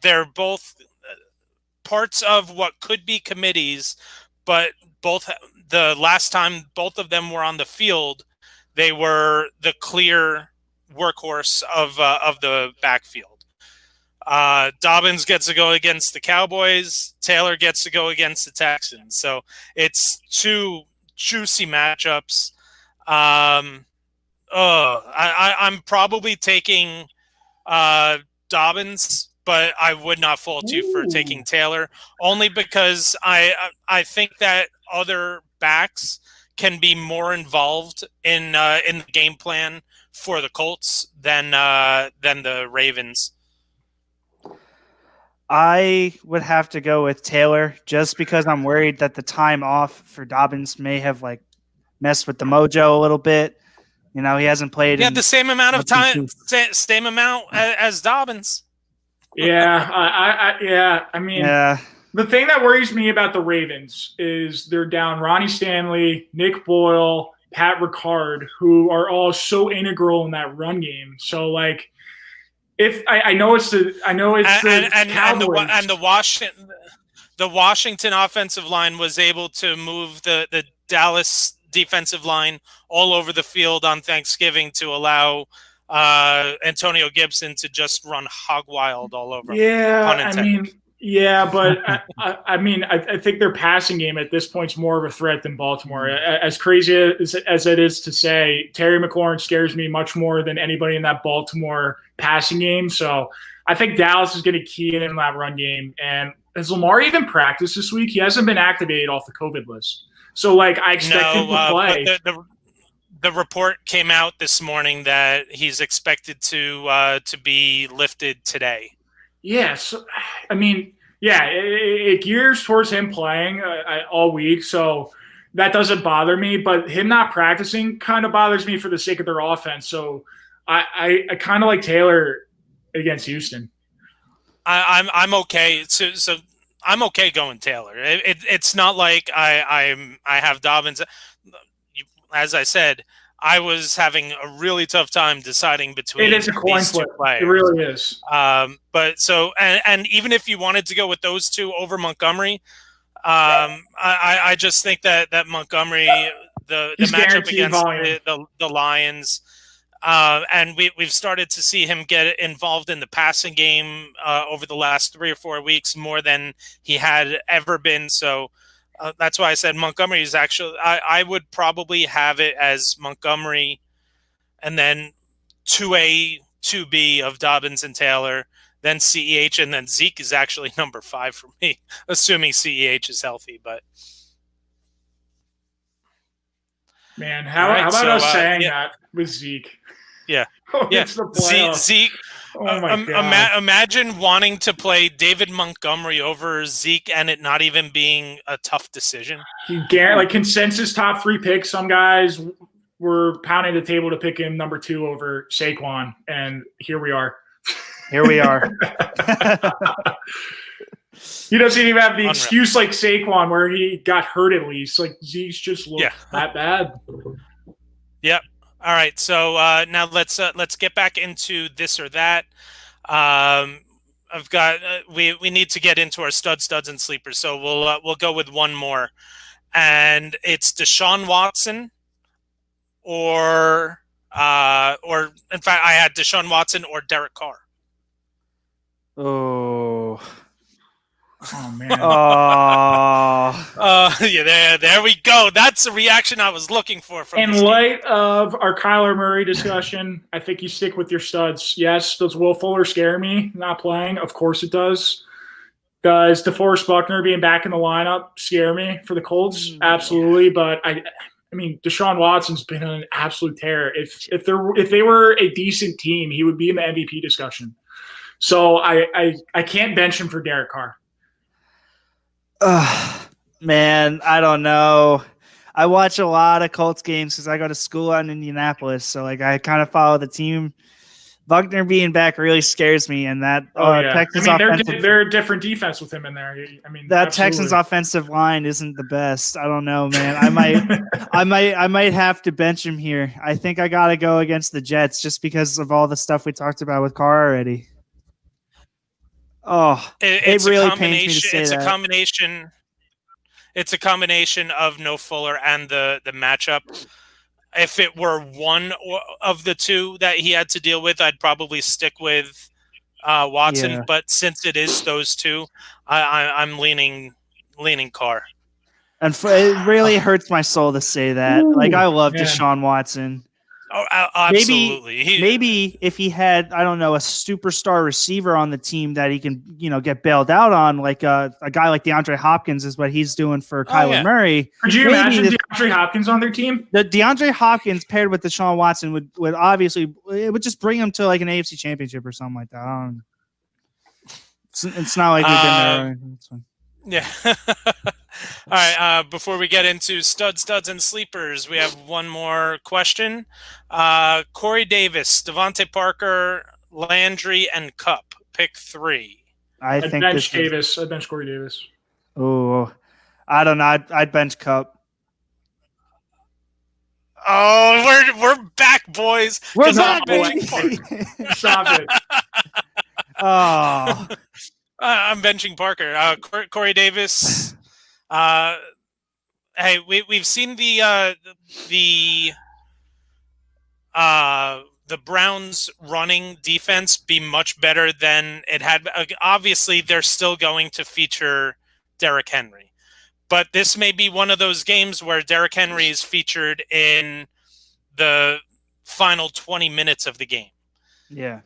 They're both parts of what could be committees, but the last time both of them were on the field, they were the clear workhorse of the backfield. Dobbins gets to go against the Cowboys. Taylor gets to go against the Texans. So it's two juicy matchups. I'm probably taking Dobbins, but I would not fault you for taking Taylor, only because I think that other backs can be more involved in the game plan for the Colts than the Ravens. I would have to go with Taylor just because I'm worried that the time off for Dobbins may have messed with the mojo a little bit. He hasn't played. He had the same amount of time, same amount as Dobbins. Yeah, I mean, the thing that worries me about the Ravens is they're down Ronnie Stanley, Nick Boyle, Pat Ricard, who are all so integral in that run game. So if I know it's the Cowboys. And the Washington offensive line was able to move the Dallas defensive line all over the field on Thanksgiving to allow Antonio Gibson to just run hog wild all over. Yeah, but I think their passing game at this point is more of a threat than Baltimore. As crazy as it is to say, Terry McLaurin scares me much more than anybody in that Baltimore passing game. So I think Dallas is going to key in that run game. And has Lamar even practiced this week? He hasn't been activated off the COVID list. So I expect him to play. The report came out this morning that he's expected to be lifted today. Yes, it gears towards him playing all week, so that doesn't bother me. But him not practicing kind of bothers me for the sake of their offense. So I kind of like Taylor against Houston. I'm okay. So I'm okay going Taylor. It's not like I have Dobbins. As I said, I was having a really tough time deciding between it is a coin flip. It really is. But and even if you wanted to go with those two over Montgomery, I just think that Montgomery, the matchup against the Lions, and we've started to see him get involved in the passing game over the last 3 or 4 weeks more than he had ever been. So. That's why I said Montgomery is actually. I would probably have it as Montgomery, and then 2A, 2B of Dobbins and Taylor, then CEH, and then Zeke is actually number 5 for me, assuming CEH is healthy. But man, how about us saying that with Zeke? Yeah, it's the playoffs. Zeke. Oh my God. Imagine wanting to play David Montgomery over Zeke and it not even being a tough decision. Consensus top 3 picks. Some guys were pounding the table to pick him number 2 over Saquon, and here we are. Here we are. He doesn't even have the excuse like Saquon where he got hurt at least. Zeke's just looked that bad. Yep. All right, so now let's get back into this or that. I've got we need to get into our studs, and sleepers. So we'll go with one more, and it's Deshaun Watson, or in fact, I had Deshaun Watson or Derek Carr. Oh, Oh man. Oh, Yeah, there we go. That's the reaction I was looking for from In this game. light of our Kyler Murray discussion, I think you stick with your studs. Yes, does Will Fuller scare me not playing? Of course it does. Does DeForest Buckner being back in the lineup scare me for the Colts? Absolutely. But I mean, Deshaun Watson's been on an absolute tear. If they were a decent team, he would be in the MVP discussion. So I can't bench him for Derek Carr. Man, I don't know. I watch a lot of Colts games because I go to school out in Indianapolis, so like I kind of follow the team. Buckner being back really scares me, and that Texans they're a different defense with him in there. I mean, that absolutely. Texans offensive line isn't the best. I don't know, man. I might have to bench him here. I think I got to go against the Jets just because of all the stuff we talked about with Carr already. Oh, it really pains me to say that. It's a combination of no Fuller and the matchup. If it were one of the two that he had to deal with, I'd probably stick with Watson. Yeah. But since it is those two, I'm leaning Carr. And it really hurts my soul to say that. Like I love Deshaun Watson. Oh, absolutely. Maybe if he had, I don't know, a superstar receiver on the team that he can, get bailed out on, like a guy like DeAndre Hopkins is what he's doing for Kyler Murray. Could you imagine DeAndre Hopkins on their team? The DeAndre Hopkins paired with Deshaun Watson would obviously, it would just bring him to like an AFC championship or something like that. I don't know. It's not like we've been there. Yeah. All right. Before we get into studs, and sleepers, we have one more question. Corey Davis, Devontae Parker, Landry, and Kupp. Pick 3. I'd bench Davis. I'd bench Corey Davis. Oh, I don't know. I'd bench Kupp. Oh, we're back, boys. We're back, boys. Stop it. Oh. I'm benching Parker. Corey Davis. Hey, we've seen the Browns' running defense be much better than it had. Obviously, they're still going to feature Derrick Henry, but this may be one of those games where Derrick Henry is featured in the final 20 minutes of the game. Yeah.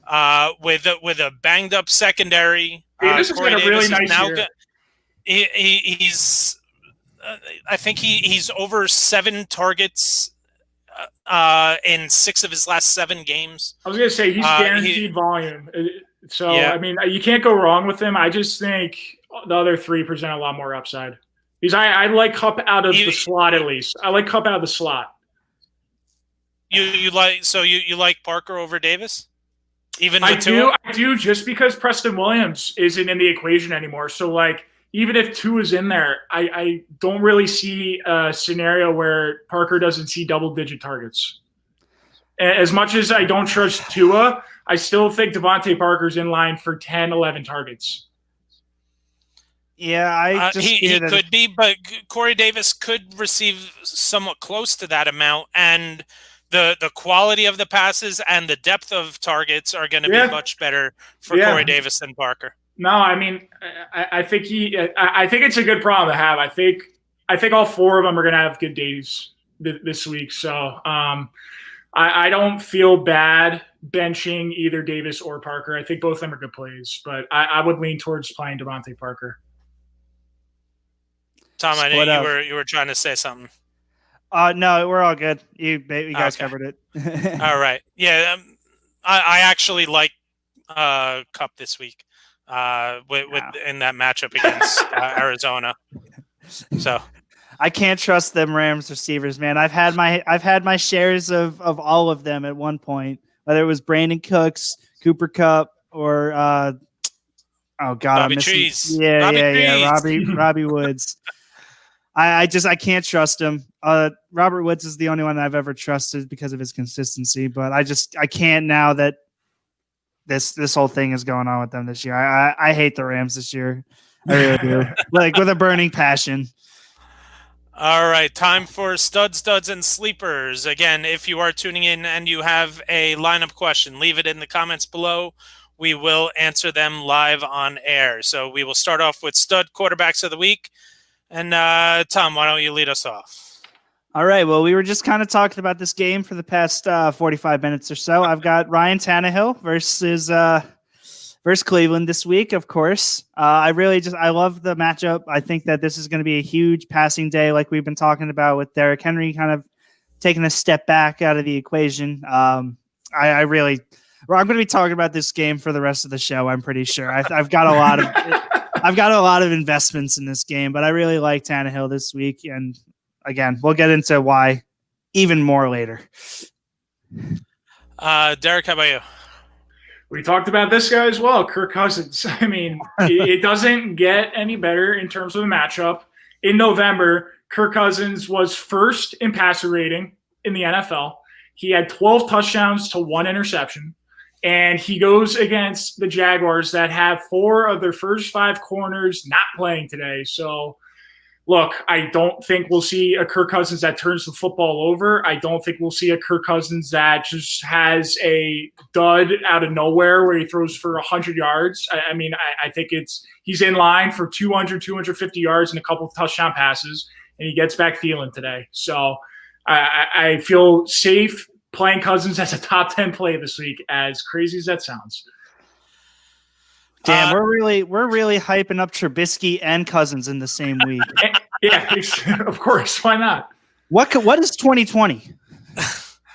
With a banged up secondary. Davis has got a really nice year. He's I think he's over 7 targets in 6 of his last 7 games. I was going to say he's guaranteed volume. So, yeah. I mean, you can't go wrong with him. I just think the other 3 present a lot more upside. Because I like Kupp out of the slot at least. I like Kupp out of the slot. You like Parker over Davis? Even I do just because Preston Williams isn't in the equation anymore. So like even if Tua is in there, I don't really see a scenario where Parker doesn't see double-digit targets. As much as I don't trust Tua, I still think Devontae Parker's in line for 10, 11 targets. Yeah, he could be, but Corey Davis could receive somewhat close to that amount, and the quality of the passes and the depth of targets are going to be much better for Corey Davis than Parker. No, I mean, I think it's a good problem to have. I think all 4 of them are going to have good days this week. So I don't feel bad benching either Davis or Parker. I think both of them are good plays, but I would lean towards playing Devontae Parker. Tom, I know you were trying to say something. No, we're all good. You guys covered it. All right. Yeah, I actually like Kupp this week in that matchup against Arizona. So I can't trust them Rams receivers, man. I've had my shares of all of them at one point, whether it was Brandon Cooks, Cooper Kupp, or Bobby Trees. Robbie Woods. I can't trust him. Robert Woods is the only one I've ever trusted because of his consistency, but I can't now that this whole thing is going on with them this year. I hate the Rams this year. I really do. Like with a burning passion. All right, time for studs, and sleepers. Again, if you are tuning in and you have a lineup question, leave it in the comments below. we will answer them live on air. So we will start off with stud quarterbacks of the week. And Tom, why don't you lead us off? All right. Well, we were just kind of talking about this game for the past 45 minutes or so. I've got Ryan Tannehill versus Cleveland this week, of course. I love the matchup. I think that this is going to be a huge passing day, like we've been talking about with Derrick Henry kind of taking a step back out of the equation. I'm going to be talking about this game for the rest of the show. I'm pretty sure. I've got a lot of investments in this game, but I really like Tannehill this week. And again, we'll get into why even more later. Derek, how about you? We talked about this guy as well, Kirk Cousins. I mean, it doesn't get any better in terms of the matchup. In November, Kirk Cousins was first in passer rating in the NFL. He had 12 touchdowns to 1 interception. And he goes against the Jaguars that have 4 of their first 5 corners not playing today. So, look, I don't think we'll see a Kirk Cousins that turns the football over. I don't think we'll see a Kirk Cousins that just has a dud out of nowhere where he throws for 100 yards. I think he's in line for 200, 250 yards and a couple of touchdown passes, and he gets back Thielen today. So I feel safe playing Cousins as a top 10 play this week, as crazy as that sounds. Damn, we're really hyping up Trubisky and Cousins in the same week. Yeah, of course. Why not? What is 2020?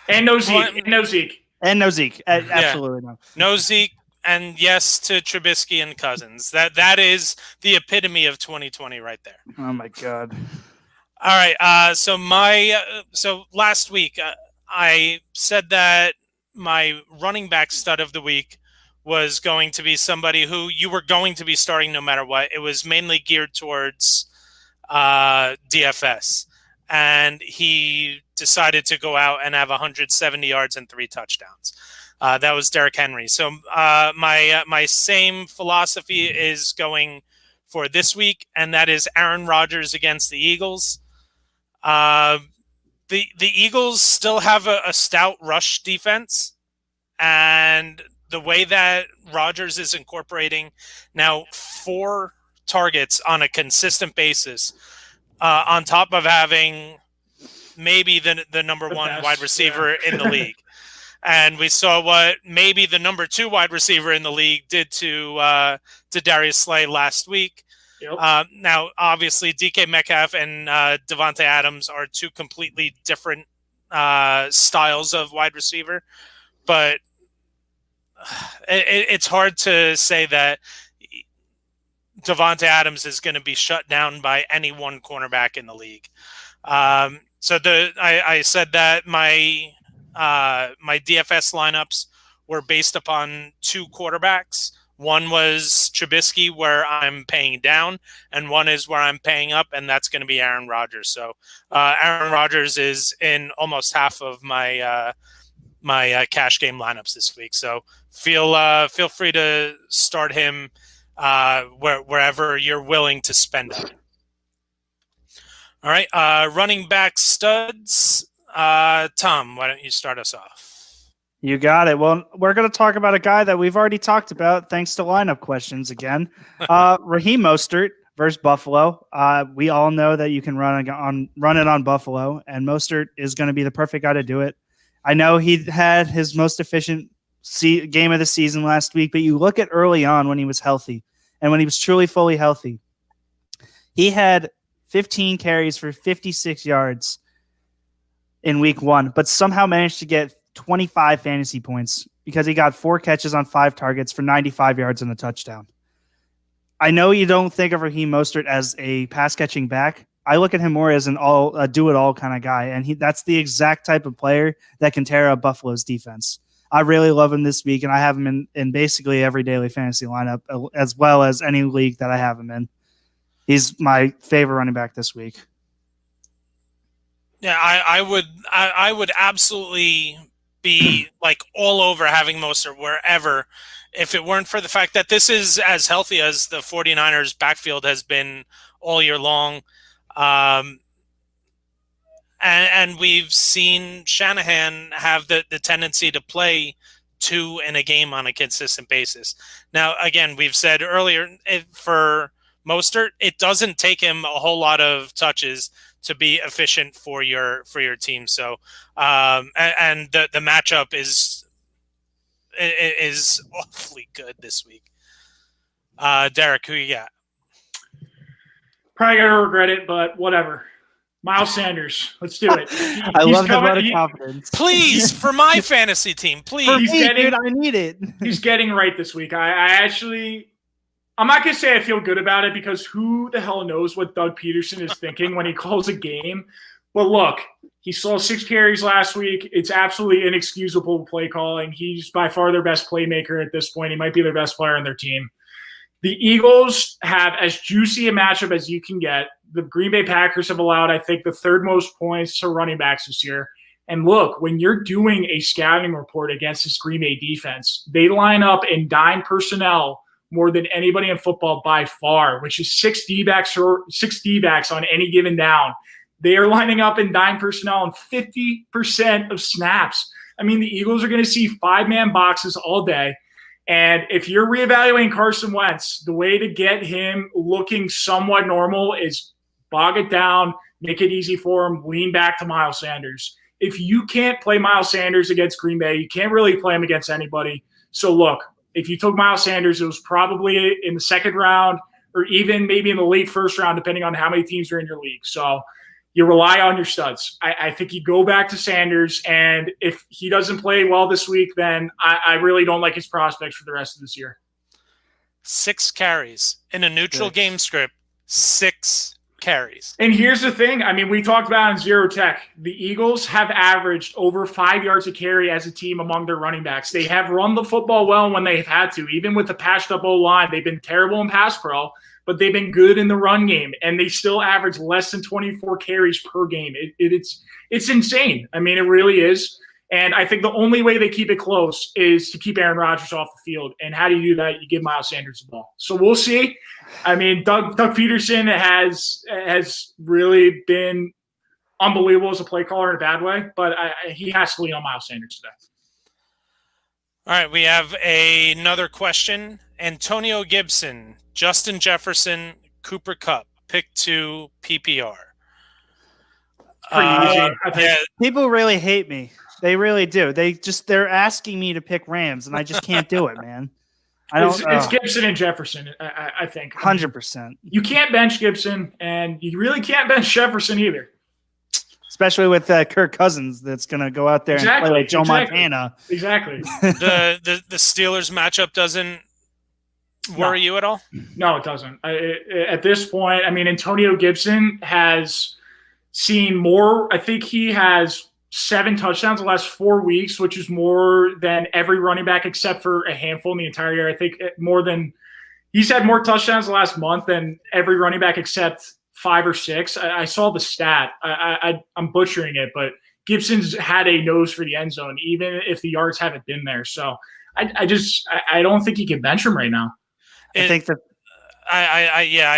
And no Zeke. Absolutely no. No Zeke, and yes to Trubisky and Cousins. That is the epitome of 2020 right there. Oh my God. All right. So last week I said that my running back stud of the week was going to be somebody who you were going to be starting no matter what. It was mainly geared towards DFS. And he decided to go out and have 170 yards and 3 touchdowns. That was Derrick Henry. So my same philosophy is going for this week, and that is Aaron Rodgers against the Eagles. The Eagles still have a stout rush defense, and the way that Rodgers is incorporating now 4 targets on a consistent basis, on top of having maybe the number 1 wide receiver in the league. And we saw what maybe the number 2 wide receiver in the league did to Darius Slay last week. Yep. Now, obviously, DK Metcalf and Devontae Adams are 2 completely different styles of wide receiver, but it's hard to say that Devontae Adams is going to be shut down by any one cornerback in the league. So I said that my DFS lineups were based upon 2 quarterbacks. One was Trubisky, where I'm paying down, and one is where I'm paying up, and that's going to be Aaron Rodgers. So Aaron Rodgers is in almost half of my my cash game lineups this week. So feel free to start him wherever you're willing to spend it. All right, running back studs. Tom, why don't you start us off? You got it. Well, we're going to talk about a guy that we've already talked about thanks to lineup questions again. Raheem Mostert versus Buffalo. We all know that you can run it on Buffalo, and Mostert is going to be the perfect guy to do it. I know he had his most efficient game of the season last week, but you look at early on when he was healthy and when he was truly fully healthy, he had 15 carries for 56 yards in week 1, but somehow managed to get 25 fantasy points because he got 4 catches on 5 targets for 95 yards and a touchdown. I know you don't think of Raheem Mostert as a pass catching back. I look at him more as a do-it-all kind of guy, and that's the exact type of player that can tear up Buffalo's defense. I really love him this week, and I have him in basically every daily fantasy lineup, as well as any league that I have him in. He's my favorite running back this week. Yeah, I would absolutely be like all over having Mostert wherever, if it weren't for the fact that this is as healthy as the 49ers backfield has been all year long. And we've seen Shanahan have the tendency to play 2 in a game on a consistent basis. Now, again, we've said earlier for Mostert, it doesn't take him a whole lot of touches to be efficient for your team. So, and the matchup is awfully good this week. Derek, who you got? Probably gonna regret it, but whatever. Miles Sanders, let's do it. I love the vote of confidence. Please, for my fantasy team, please. Dude, I need it. He's getting right this week. I'm not going to say I feel good about it because who the hell knows what Doug Peterson is thinking when he calls a game. But look, he saw 6 carries last week. It's absolutely inexcusable play calling. He's by far their best playmaker at this point. He might be their best player on their team. The Eagles have as juicy a matchup as you can get. The Green Bay Packers have allowed, I think, the 3rd most points to running backs this year. And look, when you're doing a scouting report against this Green Bay defense, they line up in dime personnel more than anybody in football by far, which is 6 D-backs on any given down. They are lining up in dime personnel on 50% of snaps. I mean, the Eagles are going to see 5-man boxes all day. And if you're reevaluating Carson Wentz, the way to get him looking somewhat normal is bog it down, make it easy for him, lean back to Miles Sanders. If you can't play Miles Sanders against Green Bay, you can't really play him against anybody. So look, if you took Miles Sanders, it was probably in the 2nd round or even maybe in the late 1st round, depending on how many teams are in your league. So you rely on your studs. I think you go back to Sanders, and if he doesn't play well this week, then I really don't like his prospects for the rest of this year. 6 carries in a neutral game script, 6 carries. And here's the thing. I mean, we talked about in Zero Tech, the Eagles have averaged over 5 yards a carry as a team among their running backs. They have run the football well when they've had to. Even with the patched up O-line, they've been terrible in pass pro, but they've been good in the run game, and they still average less than 24 carries per game. It's insane. I mean, it really is. And I think the only way they keep it close is to keep Aaron Rodgers off the field. And how do you do that? You give Miles Sanders the ball. So we'll see. I mean, Doug Peterson has really been unbelievable as a play caller in a bad way, but he has to lean on Miles Sanders today. All right, we have another question. Antonio Gibson, Justin Jefferson, Cooper Kupp, pick 2 PPR. Pretty easy. I think. People really hate me. They really do. They're asking me to pick Rams, and I just can't do it, man. It's Gibson and Jefferson, I think. 100%. You can't bench Gibson, and you really can't bench Jefferson either. Especially with Kirk Cousins that's going to go out there and play like Joe Montana. Exactly. The Steelers matchup doesn't worry you at all? No, it doesn't. At this point, I mean, Antonio Gibson has seen more. I think he has 7 touchdowns the last 4 weeks, which is more than every running back except for a handful in the entire year. I think he's had more touchdowns the last month than every running back except 5 or 6. I saw the stat. I'm butchering it, but Gibson's had a nose for the end zone, even if the yards haven't been there. So I don't think he can bench him right now. I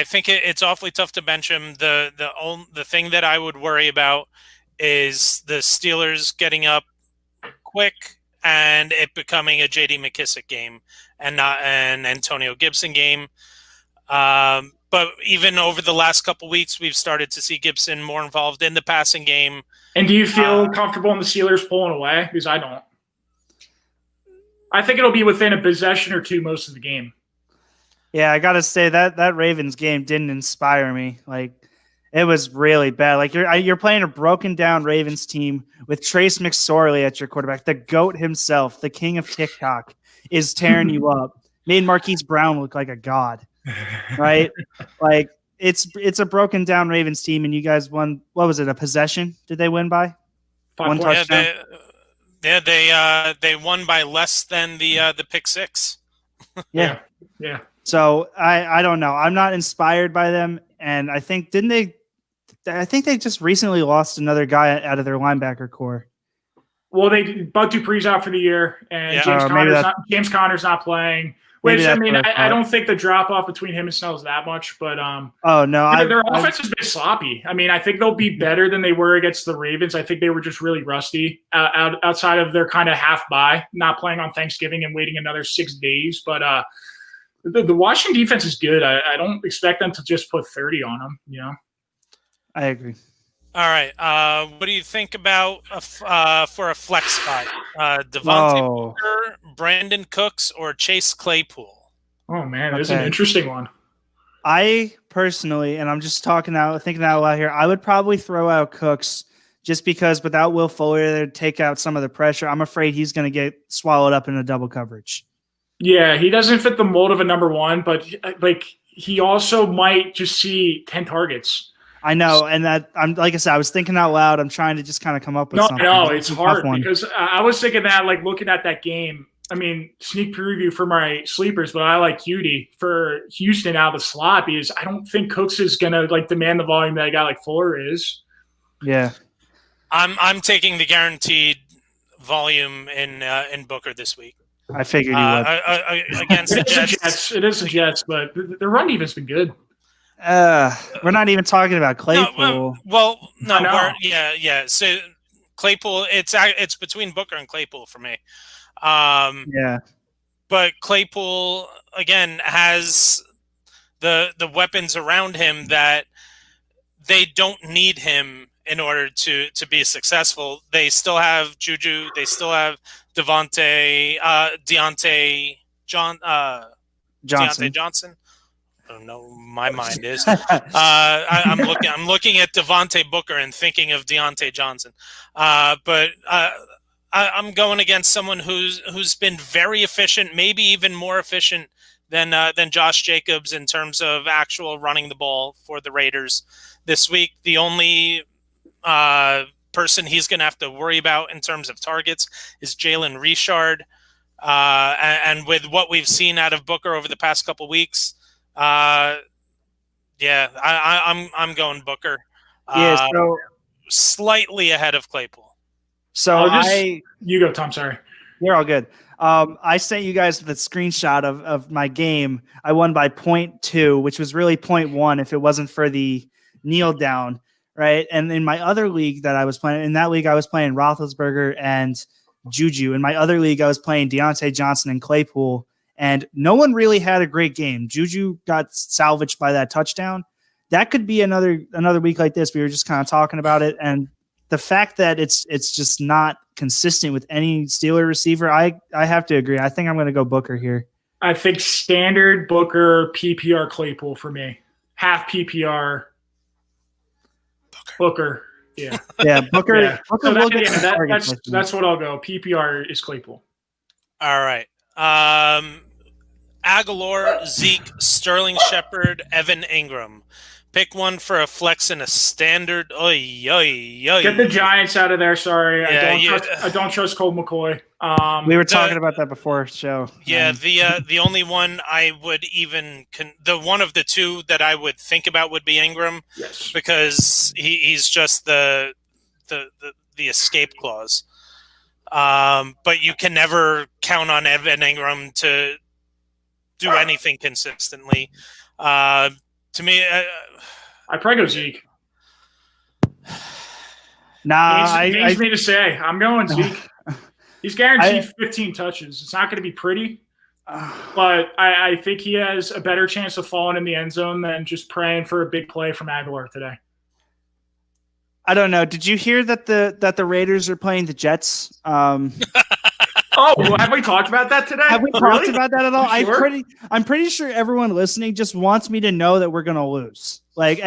think it's awfully tough to bench him. The thing that I would worry about is the Steelers getting up quick and it becoming a J.D. McKissick game and not an Antonio Gibson game. But even over the last couple weeks, we've started to see Gibson more involved in the passing game. And do you feel comfortable in the Steelers pulling away? Because I don't. I think it'll be within a possession or 2 most of the game. Yeah, I got to say that Ravens game didn't inspire me. Like, it was really bad. Like, you're playing a broken down Ravens team with Trace McSorley at your quarterback. The GOAT himself, the king of TikTok, is tearing you up. Made Marquise Brown look like a god, right? Like, it's a broken down Ravens team, and you guys won. What was it? A possession? Did they win by 1 touchdown? They won by less than the pick 6. Yeah. So I don't know. I'm not inspired by them, and I think they just recently lost another guy out of their linebacker core. Well, Bud Dupree's out for the year, and James Conner's not playing. Which, I mean, I don't think the drop-off between him and Snell is that much, but their offense has been sloppy. I mean, I think they'll be better than they were against the Ravens. I think they were just really rusty outside of their kind of half-bye, not playing on Thanksgiving and waiting another 6 days. But the Washington defense is good. I don't expect them to just put 30 on them, you know? I agree. All right. What do you think about for a flex spot? Devontae Booker, Brandon Cooks, or Chase Claypool? Oh, man, this is an interesting one. I personally, and I'm just thinking out loud here, I would probably throw out Cooks just because without Will Fuller to take out some of the pressure, I'm afraid he's going to get swallowed up in a double coverage. Yeah, he doesn't fit the mold of a number one, but he also might just see 10 targets. I know, and that I'm like I said, I was thinking out loud. I'm trying to just kind of come up with something. No, it's hard because I was thinking that, like, looking at that game. I mean, sneak preview for my sleepers, but I like Cutie for Houston out of the slot because I don't think Cooks is gonna demand the volume that a guy like Fuller is. Yeah, I'm taking the guaranteed volume in Booker this week. I figured you would. Against the Jets. It is the Jets, but the run defense been good. We're not even talking about Claypool. Yeah. So Claypool, it's between Booker and Claypool for me. But Claypool again has the weapons around him that they don't need him in order to be successful. They still have Juju. They still have Deontay Johnson. I don't know. My mind is. I'm looking at Devontae Booker and thinking of Deontay Johnson, but I'm going against someone who's been very efficient, maybe even more efficient than Josh Jacobs in terms of actual running the ball for the Raiders this week. The only person he's going to have to worry about in terms of targets is Jalen Richard, and with what we've seen out of Booker over the past couple weeks. I'm going Booker. So slightly ahead of Claypool. So you go, Tom. Sorry, you're all good. I sent you guys the screenshot of my game. I won by 0.2, which was really 0.1 if it wasn't for the kneel down, right? And in my other league that I was playing, I was playing Roethlisberger and Juju. In my other league, I was playing Deontay Johnson and Claypool. And no one really had a great game. Juju got salvaged by that touchdown. That could be another week like this. We were just kind of talking about it, and the fact that it's just not consistent with any Steeler receiver, I have to agree. I think I'm going to go Booker here. I think standard Booker PPR Claypool for me. Half PPR Booker. Yeah. Yeah, Booker. Yeah. Booker that's what I'll go. PPR is Claypool. All right. Aguilar, Zeke, Sterling Shepard, Evan Ingram. Pick one for a flex and a standard. Get the Giants out of there. Sorry, yeah, I don't trust Colt McCoy. We were talking about that before show. Yeah, the only one I would the one of the two that I would think about would be Ingram. Yes, because he's just the escape clause. But you can never count on Evan Ingram to do anything consistently. To me, I'd probably go Zeke. Nah, Pains me to say. I'm going Zeke. He's guaranteed 15 touches. It's not going to be pretty, but I think he has a better chance of falling in the end zone than just praying for a big play from Aguilar today. I don't know. Did you hear that the Raiders are playing the Jets? Have we talked about that today? Have we talked about that at all? Sure? I'm pretty sure everyone listening just wants me to know that we're going to lose. Like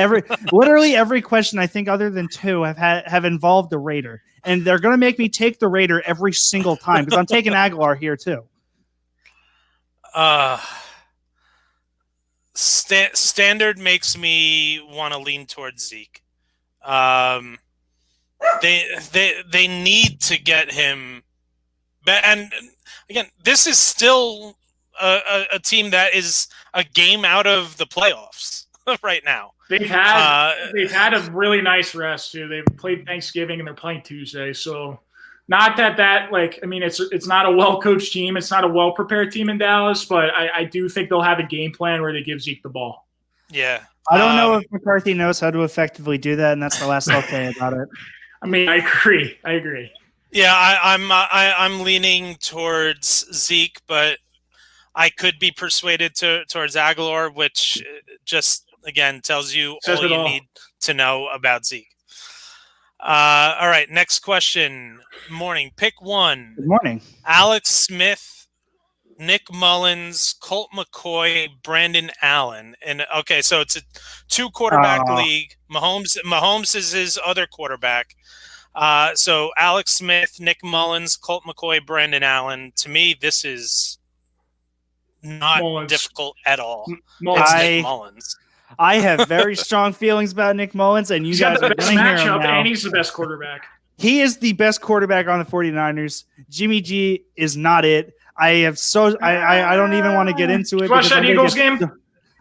literally every question I think other than two have involved the Raider, and they're going to make me take the Raider every single time because I'm taking Aguilar here too. Standard makes me want to lean towards Zeke. They need to get him. And again, this is still a team that is a game out of the playoffs right now. They've had a really nice rest too. They've played Thanksgiving and they're playing Tuesday, so Not that like, I mean, it's not a well-coached team. It's not a well-prepared team in Dallas, but I do think they'll have a game plan where they give Zeke the ball. Yeah. I don't know if McCarthy knows how to effectively do that, and that's the last I'll say about it. I mean, I agree. Yeah, I'm leaning towards Zeke, but I could be persuaded towards Aguilar, which just again tells you all you need to know about Zeke. All right, next question. Morning. Pick one. Good morning. Alex Smith, Nick Mullins, Colt McCoy, Brandon Allen. And okay, so it's a 2-quarterback league. Mahomes is his other quarterback. So Alex Smith, Nick Mullins, Colt McCoy, Brandon Allen. To me, this is not difficult at all. It's Nick Mullins. I have very strong feelings about Nick Mullins, and you guys are going to hear him now. And he's the best quarterback. He is the best quarterback on the 49ers. Jimmy G is not it. I don't even want to get into it. Watch that Eagles game?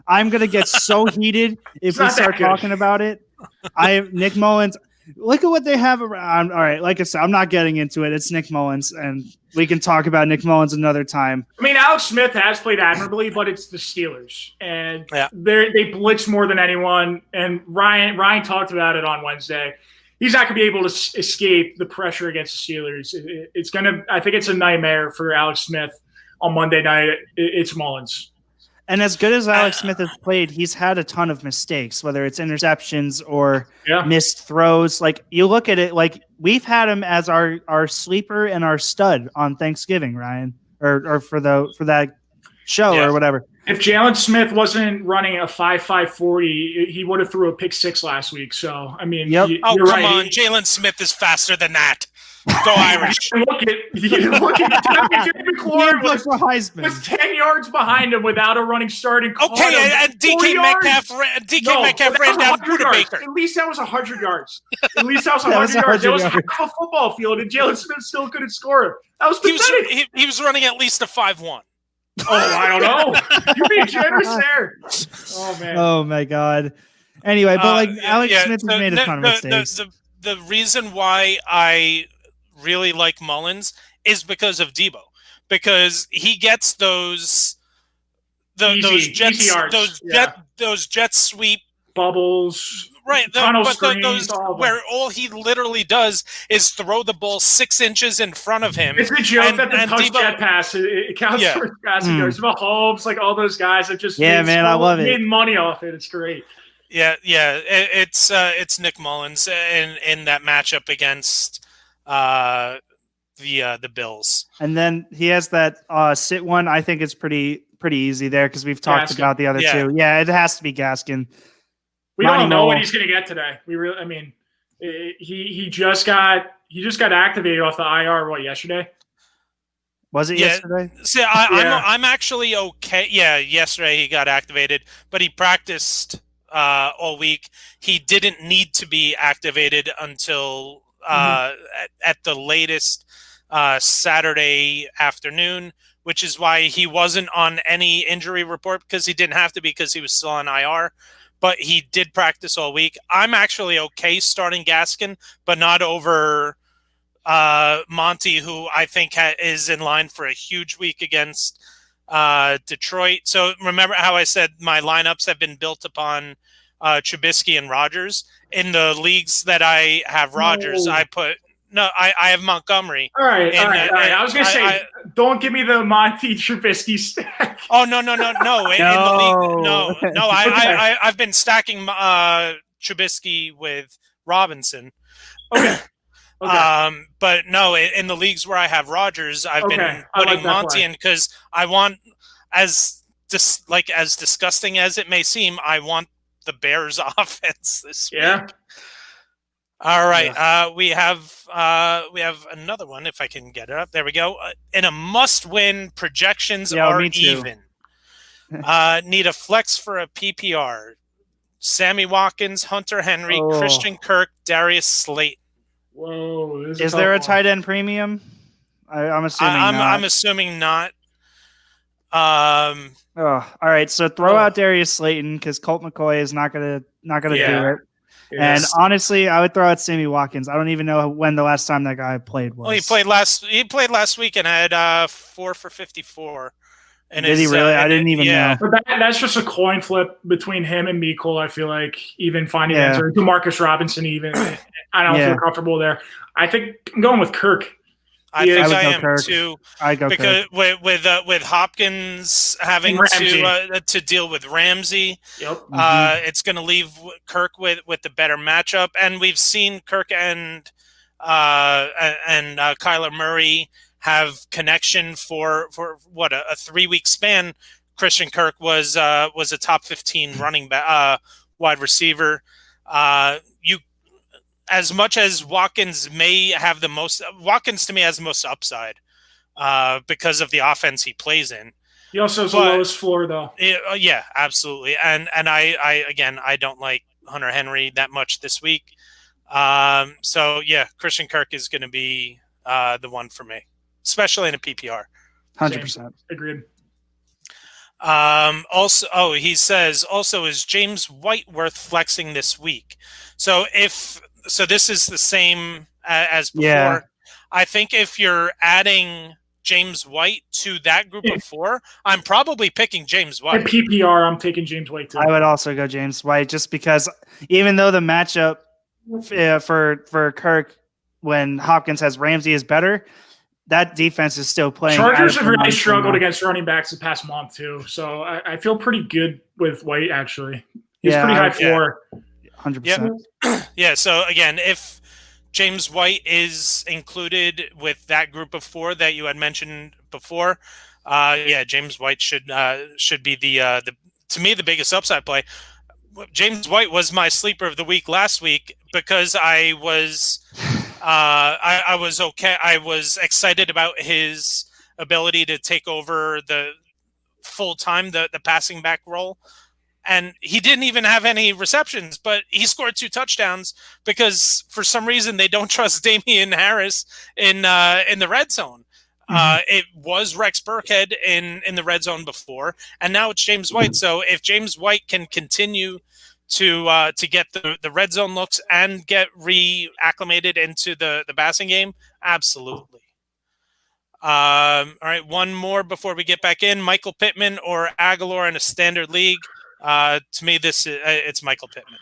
I'm going to get so heated if we start talking about it. Nick Mullins. Look at what they have around. All right, like I said, I'm not getting into it. It's Nick Mullins, and we can talk about Nick Mullins another time. I mean, Alex Smith has played admirably, but it's the Steelers, and they blitz more than anyone. And Ryan talked about it on Wednesday. He's not going to be able to escape the pressure against the Steelers. I think it's a nightmare for Alex Smith on Monday night. It's Mullins. And as good as Alex Smith has played, he's had a ton of mistakes, whether it's interceptions or missed throws. Like, you look at it, like, we've had him as our sleeper and our stud on Thanksgiving, Ryan, or for that show or whatever. If Jalen Smith wasn't running a 5.5 40, he would have threw a pick 6 last week. So, I mean, come on. Jalen Smith is faster than that. Go Irish. Look at Terry McLaurin was 10 yards behind him without a running start. And and DK Metcalf ran down Budabaker. At least that was 100 yards. At least that was 100 yards. It was half a football field, and Jalen Smith still couldn't score it. That was pathetic. He was running at least a 5-1. Oh, I don't know. You're being generous there. Oh, man. Oh, my God. Anyway, but Alex Smith has made a ton of mistakes. The reason why I really like Mullins is because of Debo, because he gets those jet sweep bubbles, right? Where all he literally does is throw the ball 6 inches in front of him. It's a joke that the touch jet pass it counts for passing yards. Mahomes, like all those guys that just I love it. Made money off it. It's great. Yeah. It's Nick Mullins in that matchup against the Bills. And then he has that sit one. I think it's pretty easy there because we've talked about the other two. Yeah, it has to be Gaskin. We don't know what he's going to get today. He just got activated off the IR yesterday. Was it yesterday? See, I'm actually okay. Yeah, yesterday he got activated, but he practiced all week. He didn't need to be activated until at the latest Saturday afternoon, which is why he wasn't on any injury report, because he didn't have to be because he was still on IR. But he did practice all week. I'm actually okay starting Gaskin, but not over Monty, who I think is in line for a huge week against Detroit. So remember how I said my lineups have been built upon Trubisky and Rodgers. In the leagues that I have Rodgers, I have Montgomery. All right. I was going to say, don't give me the Monty Trubisky stack. Oh, no. In the league, no. I've been stacking Trubisky with Robinson. Okay. But no, in the leagues where I have Rodgers, I've been putting Monty in because I want, as disgusting as it may seem, I want the Bears offense this week. All right. Yeah. We have another one, if I can get it up. There we go. In a must-win, projections are even. Need a flex for a PPR. Sammy Watkins, Hunter Henry, Christian Kirk, Darius Slayton. Whoa. Is there a tight end premium? I'm assuming not. I'm assuming not. All right. So throw out Darius Slayton because Colt McCoy is not gonna do it. And Yes. honestly, I would throw out Sammy Watkins. I don't even know when the last time that guy played was. Well, he played last week and had 4 for 54. And Did he really? I didn't even know. But that's just a coin flip between him and Meikle. I feel like even finding Yeah. answer to Marcus Robinson, even I don't feel comfortable there. I think I'm going with Kirk. I think I go am Kirk. too. I'd go because Kirk. with Hopkins having to deal with Ramsey, Yep. it's going to leave Kirk with the better matchup, and we've seen Kirk and Kyler Murray have connection for what a 3-week span. Christian Kirk was a top 15 running back, wide receiver. As much as Watkins may have the most, Watkins to me has the most upside because of the offense he plays in. He also has the lowest floor, though. Yeah, absolutely. And I don't like Hunter Henry that much this week. So yeah, Christian Kirk is going to be the one for me, especially in a PPR. 100%. Agreed. He says also, is James White worth flexing this week? So this is the same as before. Yeah. I think if you're adding James White to that group of 4, I'm probably picking James White. In PPR, I'm taking James White too. I would also go James White just because even though the matchup for Kirk when Hopkins has Ramsey is better, that defense is still playing. Chargers have really struggled against running backs the past month too, so I feel pretty good with White actually. He's pretty high floor. 100%. Yeah. So again, if James White is included with that group of 4 that you had mentioned before, James White should be the to me the biggest upside play. James White was my sleeper of the week last week because I was okay. I was excited about his ability to take over the full time the passing back role. And he didn't even have any receptions, but he scored 2 touchdowns because for some reason they don't trust Damian Harris in the red zone. It was Rex Burkhead in the red zone before, and now it's James White. So if James White can continue to get the red zone looks and get reacclimated into the passing game, absolutely. All right, one more before we get back in. Michael Pittman or Aguilar in a standard league. To me, it's Michael Pittman.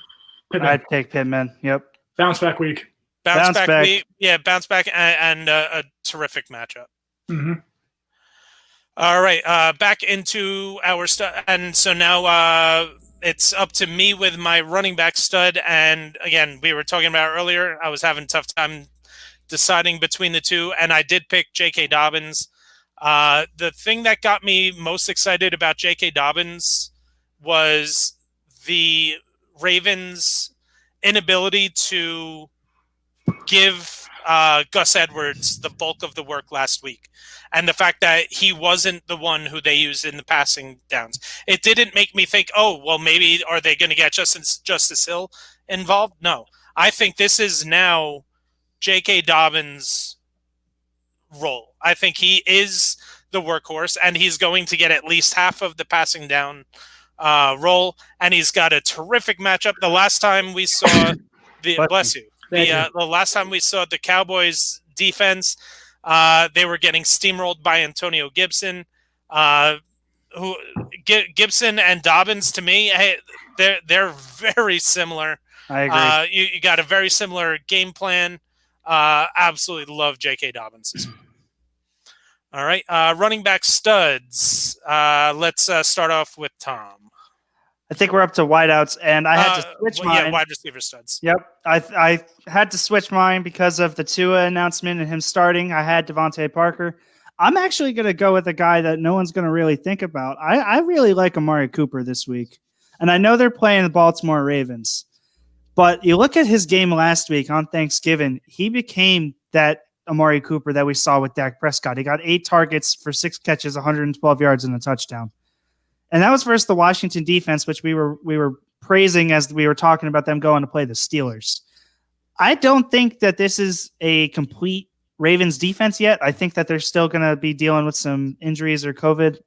I'd take Pittman. Yep. Bounce back week. Bounce back week. Yeah, bounce back and a terrific matchup. Mm-hmm. All right, back into our stud, and so now it's up to me with my running back stud. And again, we were talking about earlier, I was having a tough time deciding between the 2, and I did pick J.K. Dobbins. The thing that got me most excited about J.K. Dobbins was the Ravens' inability to give Gus Edwards the bulk of the work last week. And the fact that he wasn't the one who they used in the passing downs. It didn't make me think, oh, well, maybe are they going to get Justice Hill involved? No. I think this is now J.K. Dobbins' role. I think he is the workhorse, and he's going to get at least half of the passing down role, and he's got a terrific matchup. The last time we saw the last time we saw the Cowboys defense, they were getting steamrolled by Antonio Gibson. Gibson and Dobbins, to me, they're very similar. I agree. You got a very similar game plan. Absolutely love J.K. Dobbins this week. All right, running back studs. Let's start off with Tom. I think we're up to wideouts, and I had to switch mine. Yeah, wide receiver studs. Yep, I had to switch mine because of the Tua announcement and him starting. I had Devontae Parker. I'm actually going to go with a guy that no one's going to really think about. I really like Amari Cooper this week, and I know they're playing the Baltimore Ravens, but you look at his game last week on Thanksgiving, he became that Amari Cooper that we saw with Dak Prescott. He got 8 targets for 6 catches, 112 yards, and a touchdown. And that was versus the Washington defense, which we were praising as we were talking about them going to play the Steelers. I don't think that this is a complete Ravens defense yet. I think that they're still going to be dealing with some injuries or COVID.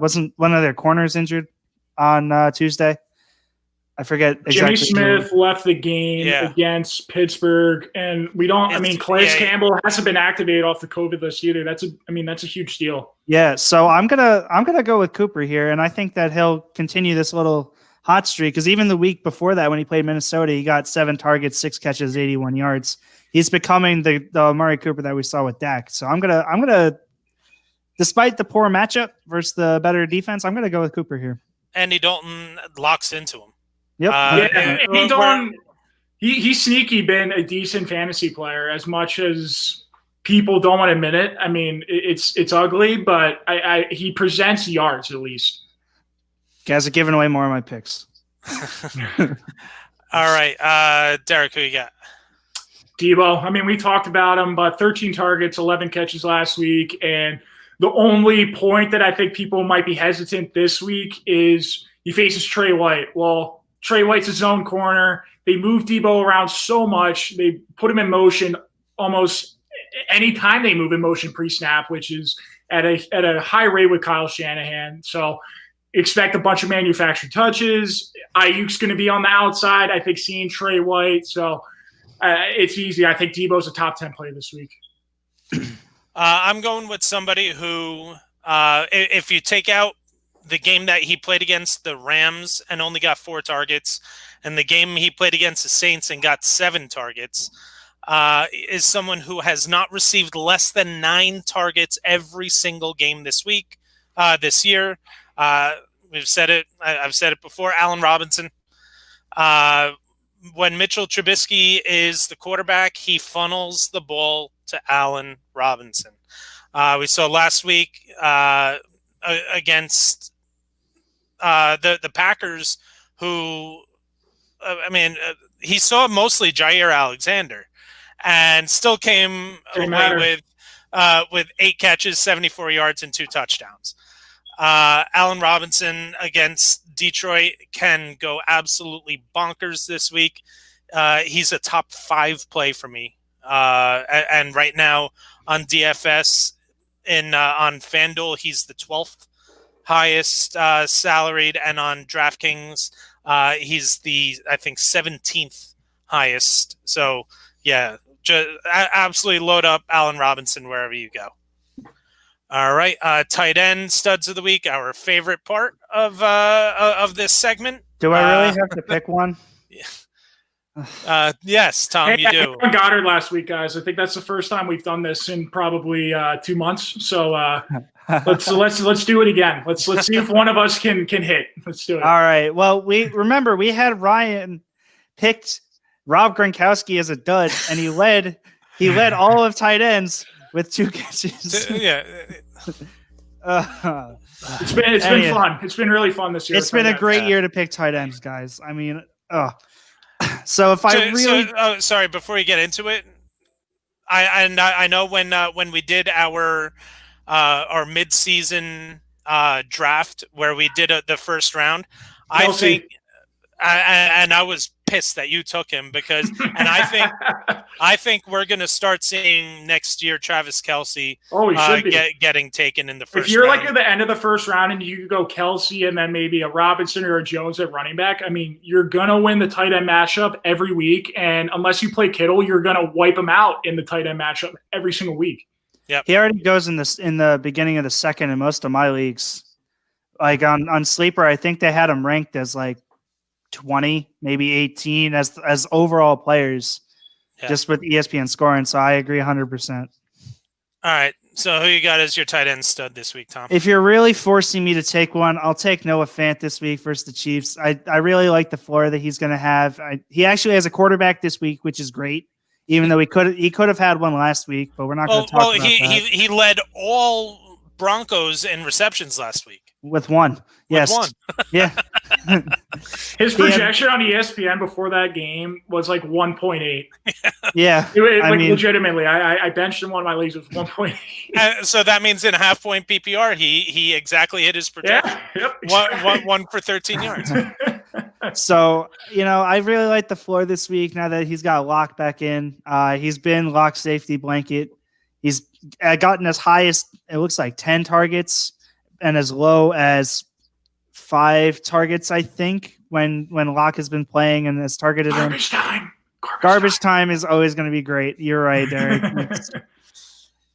Wasn't one of their corners injured on Tuesday? I forget exactly. Jimmy Smith left the game Yeah. against Pittsburgh, and we don't. I mean, Calais Campbell hasn't been activated off the COVID list either. That's a huge deal. Yeah, so I'm gonna go with Cooper here, and I think that he'll continue this little hot streak because even the week before that, when he played Minnesota, he got 7 targets, 6 catches, 81 yards. He's becoming the Amari Cooper that we saw with Dak. So I'm gonna, despite the poor matchup versus the better defense, I'm gonna go with Cooper here. Andy Dalton locks into him. Yep. Andy Dalton, he's sneaky been a decent fantasy player as much as people don't want to admit it. I mean, it's ugly, but he presents yards at least. Guys are giving away more of my picks. All right, Derek, who you got? Debo. I mean, we talked about him, but 13 targets, 11 catches last week, and the only point that I think people might be hesitant this week is he faces Trey White. Well, Trey White's a zone corner. They move Debo around so much. They put him in motion almost any time they move in motion pre-snap, which is at a high rate with Kyle Shanahan. So expect a bunch of manufactured touches. Ayuk's going to be on the outside. I think seeing Trey White. So it's easy. I think Debo's a top 10 play this week. I'm going with somebody who, if you take out the game that he played against the Rams and only got 4 targets, and the game he played against the Saints and got 7 targets, is someone who has not received less than 9 targets every single game this year. We've said it. I've said it before. Allen Robinson. When Mitchell Trubisky is the quarterback, he funnels the ball to Allen Robinson. We saw last week against the Packers, who, he saw mostly Jair Alexander, and still came away with 8 catches, 74 yards, and 2 touchdowns. Allen Robinson against Detroit can go absolutely bonkers this week. He's a top 5 play for me. And right now on DFS on FanDuel, he's the 12th highest salaried, and on DraftKings, he's the, I think, 17th highest. So yeah, just absolutely load up Allen Robinson wherever you go. All right, tight end studs of the week, our favorite part of this segment. Do I really have to pick one? Yes, Tom, you do. I Goddard last week, guys. I think that's the first time we've done this in probably 2 months. So let's do it again. Let's see if one of us can hit. Let's do it. All right. Well, we had Ryan picked Rob Gronkowski as a dud, and he led all of tight ends with 2 catches. Yeah. It's been fun. It's been really fun this year. It's been a great year to pick tight ends, guys. I mean, so if I really sorry, before you get into it, I know when we did our mid-season draft where we did the first round, I think, and I was pissed that you took him because, and I think we're going to start seeing next year Travis Kelce getting taken in the first round. If you're like at the end of the first round and you go Kelce and then maybe a Robinson or a Jones at running back, I mean, you're going to win the tight end matchup every week. And unless you play Kittle, you're going to wipe him out in the tight end matchup every single week. Yeah, he already goes in the beginning of the second in most of my leagues. Like on Sleeper, I think they had him ranked as like 20, maybe 18 as overall players, just with ESPN scoring. So I agree 100%. All right. So who you got as your tight end stud this week, Tom? If you're really forcing me to take one, I'll take Noah Fant this week versus the Chiefs. I really like the floor that he's going to have. He actually has a quarterback this week, which is great. Even though he could have had one last week, but we're not going to talk about that. He led all Broncos in receptions last week. With one. Yes. With one. Yeah. His projection on ESPN before that game was like 1.8. Yeah. Legitimately, I benched him in one of my leagues with 1.8. So that means in a half-point PPR, he exactly hit his projection. Yeah. Yep. One for 13 yards. So, I really like the floor this week now that he's got Lock back in. He's been Lock safety blanket. He's gotten as high as, it looks like, 10 targets and as low as 5 targets, I think, when Locke has been playing and has targeted him. Garbage time. Garbage time is always going to be great. You're right, Derek.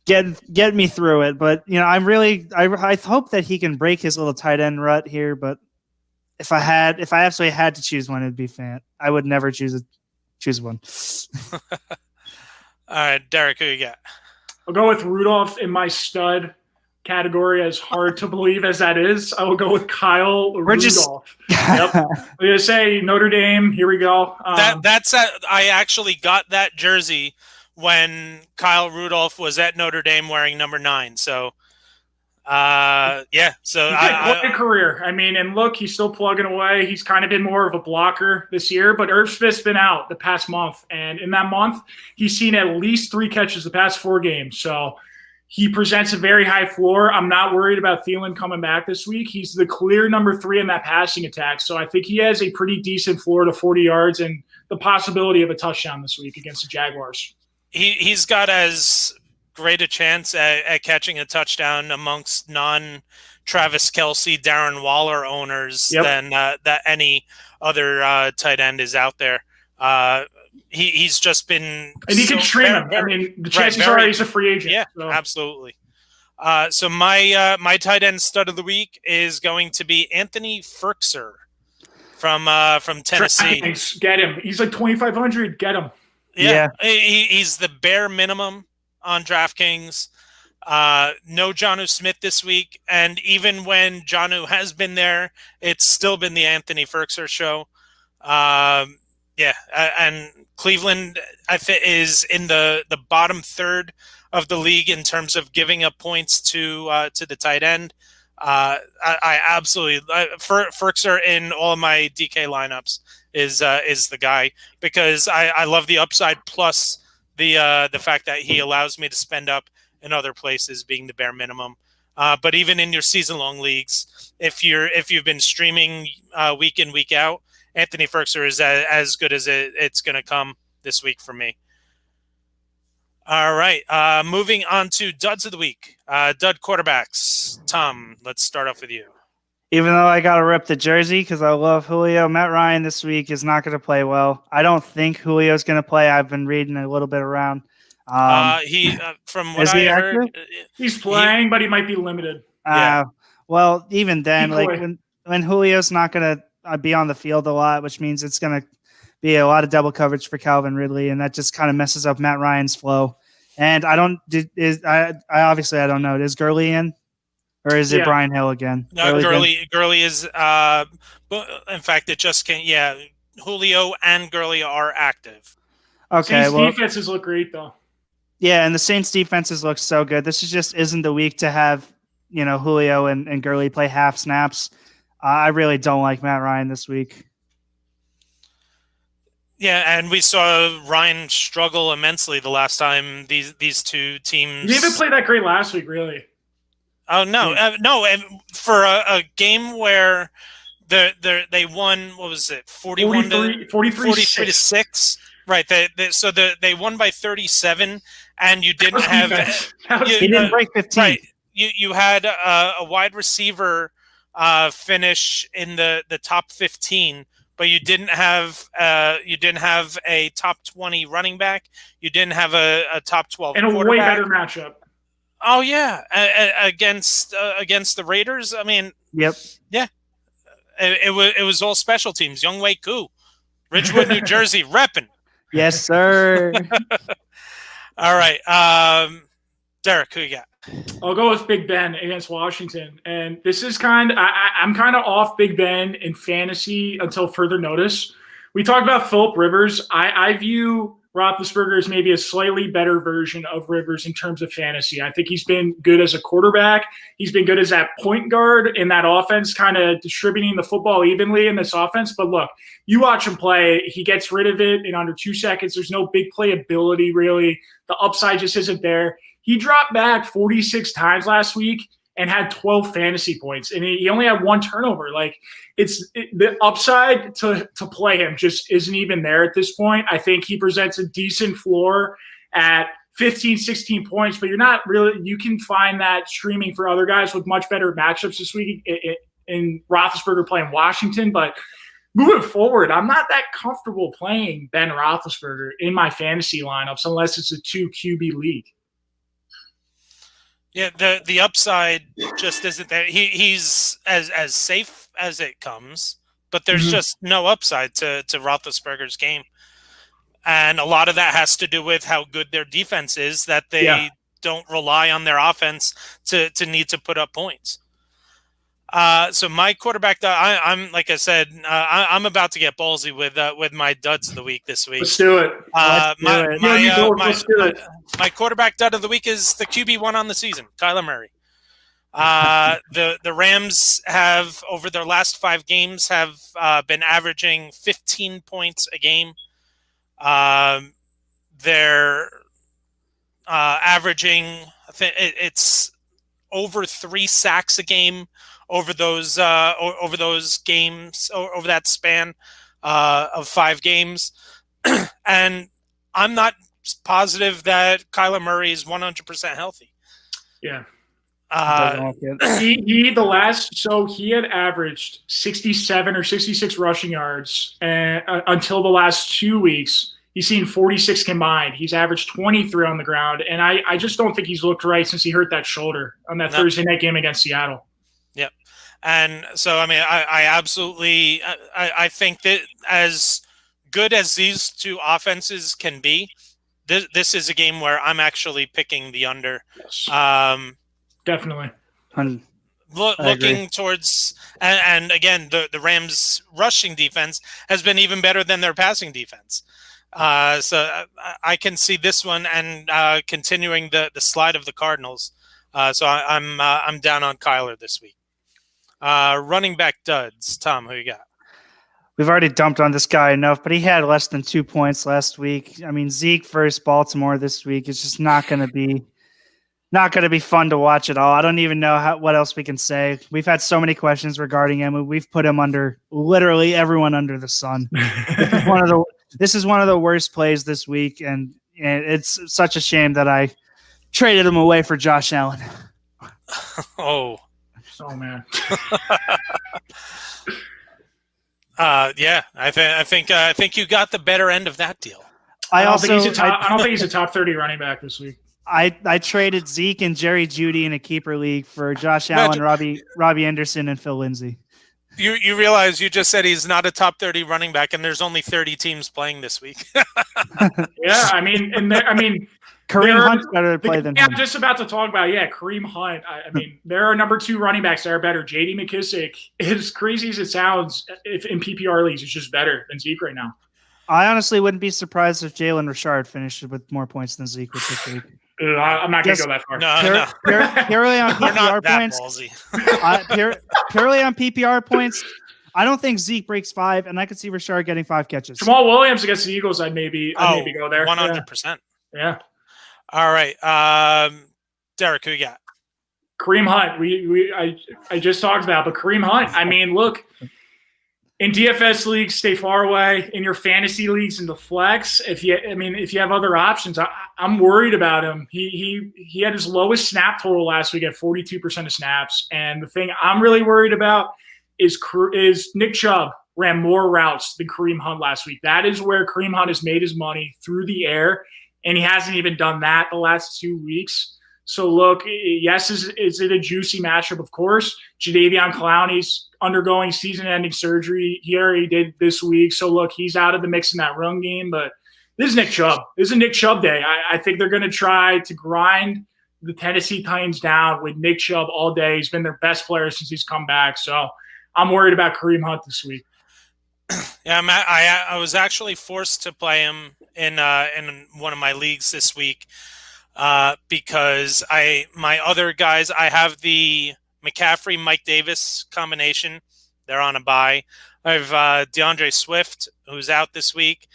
Get me through it. But I hope that he can break his little tight end rut here. But if I absolutely had to choose one, it'd be Fant. I would never choose one. All right, Derek, who you got? I'll go with Rudolph in my stud category, as hard to believe as that is. I will go with Kyle Rudolph. Yep. I'm going to say Notre Dame. Here we go. I actually got that jersey when Kyle Rudolph was at Notre Dame wearing number 9. So, yeah. So what a career. I mean, and look, he's still plugging away. He's kind of been more of a blocker this year, but Irv Smith's been out the past month. And in that month, he's seen at least 3 catches the past 4 games. So, he presents a very high floor. I'm not worried about Thielen coming back this week. He's the clear number 3 in that passing attack. So I think he has a pretty decent floor to 40 yards and the possibility of a touchdown this week against the Jaguars. He's got as great a chance at catching a touchdown amongst non-Travis Kelce, Darren Waller owners than that any other tight end is out there. He's just been, and he can stream him. I mean, the chances are he's a free agent. Yeah, so. Absolutely. So my tight end stud of the week is going to be Anthony Firkser from Tennessee. Get him. He's like 2,500. Get him. Yeah. He's the bare minimum on DraftKings. No Jonnu Smith this week, and even when Jonnu has been there, it's still been the Anthony Firkser show. Yeah, and Cleveland, I think, is in the bottom third of the league in terms of giving up points to the tight end. I absolutely Firkser in all of my DK lineups is the guy, because I love the upside plus the fact that he allows me to spend up in other places, being the bare minimum. But even in your season long leagues, if you've been streaming week in week out, Anthony Firkser is as good as it's going to come this week for me. All right. Moving on to duds of the week. Dud quarterbacks. Tom, let's start off with you. Even though I got to rep the jersey because I love Julio, Matt Ryan this week is not going to play well. I don't think Julio's going to play. I've been reading a little bit around. From what I heard, he's playing, but he might be limited. Well, even then, like when Julio's not going to be on the field a lot, which means it's going to be a lot of double coverage for Calvin Ridley, and that just kind of messes up Matt Ryan's flow. And I don't know. Is Gurley in, or is it Brian Hill again? No, Gurley is. In fact, it just can't. Yeah, Julio and Gurley are active. Okay, Saints defenses look great though. Yeah, and the Saints defenses look so good. This just isn't the week to have Julio and Gurley play half snaps. I really don't like Matt Ryan this week. Yeah, and we saw Ryan struggle immensely the last time these two teams. He didn't even play that great last week, really. Oh no, no! And for a game where they won, what was it, 43 to 6? Right. They won by 37, and you didn't have. He didn't break 15. Right. You had a wide receiver finish in the top 15, but you didn't have a top 20 running back. You didn't have a top 12 and a way better matchup. Oh yeah, against the Raiders. I mean, yep, yeah. It was all special teams. Younghoe Koo, Ridgewood, New Jersey, repping. Yes, sir. All right, Derek, who you got? I'll go with Big Ben against Washington, and this is I'm kind of off Big Ben in fantasy until further notice. We talked about Phillip Rivers. I view Roethlisberger as maybe a slightly better version of Rivers in terms of fantasy. I think he's been good as a quarterback. He's been good as that point guard in that offense, kind of distributing the football evenly in this offense. But look, you watch him play, he gets rid of it in under 2 seconds. There's no big playability, really. The upside just isn't there. He dropped back 46 times last week and had 12 fantasy points, and he only had 1 turnover. Like, the upside to play him just isn't even there at this point. I think he presents a decent floor at 15, 16 points, but you're not really – you can find that streaming for other guys with much better matchups this week in Roethlisberger playing Washington. But moving forward, I'm not that comfortable playing Ben Roethlisberger in my fantasy lineups unless it's a 2 QB league. Yeah, the upside just isn't there. He's as safe as it comes, but there's just no upside to Roethlisberger's game. And a lot of that has to do with how good their defense is, that they don't rely on their offense to need to put up points. So my quarterback, I'm like I said, I'm about to get ballsy with my duds of the week this week. Let's do it. Let's do it. My quarterback dud of the week is the QB1 on the season, Kyler Murray. The Rams have, over their last 5 games, have been averaging 15 points a game. They're averaging, I think it's over 3 sacks a game over those games, over that span of 5 games. And I'm not positive that Kyler Murray is 100% healthy. Yeah. He he had averaged 67 or 66 rushing yards until the last 2 weeks. He's seen 46 combined. He's averaged 23 on the ground, and I just don't think he's looked right since he hurt that shoulder on that Thursday night game against Seattle. Yep. And so, I mean, I absolutely I think that as good as these 2 offenses can be, this is a game where I'm actually picking the under. Yes. Definitely. Looking towards, and again, the Rams' rushing defense has been even better than their passing defense. So I can see this one and continuing the slide of the Cardinals. So I'm down on Kyler this week. Running back duds. Tom, who you got? We've already dumped on this guy enough, but he had less than 2 points last week. I mean, Zeke versus Baltimore this week is just not going to be fun to watch at all. I don't even know what else we can say. We've had so many questions regarding him. We've put him under literally everyone under the sun. This is one of the worst plays this week, and it's such a shame that I traded him away for Josh Allen. Oh man. Yeah, I think you got the better end of that deal. I don't think he's a top 30 running back this week. I traded Zeke and Jerry Jeudy in a keeper league for Josh Allen, Robbie Anderson, and Phil Lindsay. You realize you just said he's not a top 30 running back, and there's only 30 teams playing this week. Yeah, I mean, Kareem Hunt's better to play than him. I'm just about to talk about, Kareem Hunt. I mean, there are number 2 running backs that are better. J.D. McKissick, as crazy as it sounds, if in PPR leagues, is just better than Zeke right now. I honestly wouldn't be surprised if Jalen Richard finished with more points than Zeke with this week. I'm not going to go that far. No. Purely on PPR points. Purely on PPR points, I don't think Zeke breaks 5, and I could see Richard getting 5 catches. Jamal Williams against the Eagles, I'd maybe go there. 100%. Yeah. All right. Derek, who you got? Kareem Hunt. I just talked about, but Kareem Hunt. I mean, look, in DFS leagues, stay far away. In your fantasy leagues, in the flex, if you have other options, I'm worried about him. He had his lowest snap total last week at 42% of snaps, and the thing I'm really worried about is Nick Chubb ran more routes than Kareem Hunt last week. That is where Kareem Hunt has made his money, through the air, and he hasn't even done that the last 2 weeks. So, look, yes, is it a juicy matchup? Of course. Jadeveon Clowney's undergoing season-ending surgery. He already did this week. So, look, he's out of the mix in that run game. But this is Nick Chubb. This is a Nick Chubb day. I think they're going to try to grind the Tennessee Titans down with Nick Chubb all day. He's been their best player since he's come back. So, I'm worried about Kareem Hunt this week. Yeah, I was actually forced to play him in one of my leagues this week because my other guys, I have the McCaffrey Mike Davis combination. They're on a bye. I have DeAndre Swift, who's out this week,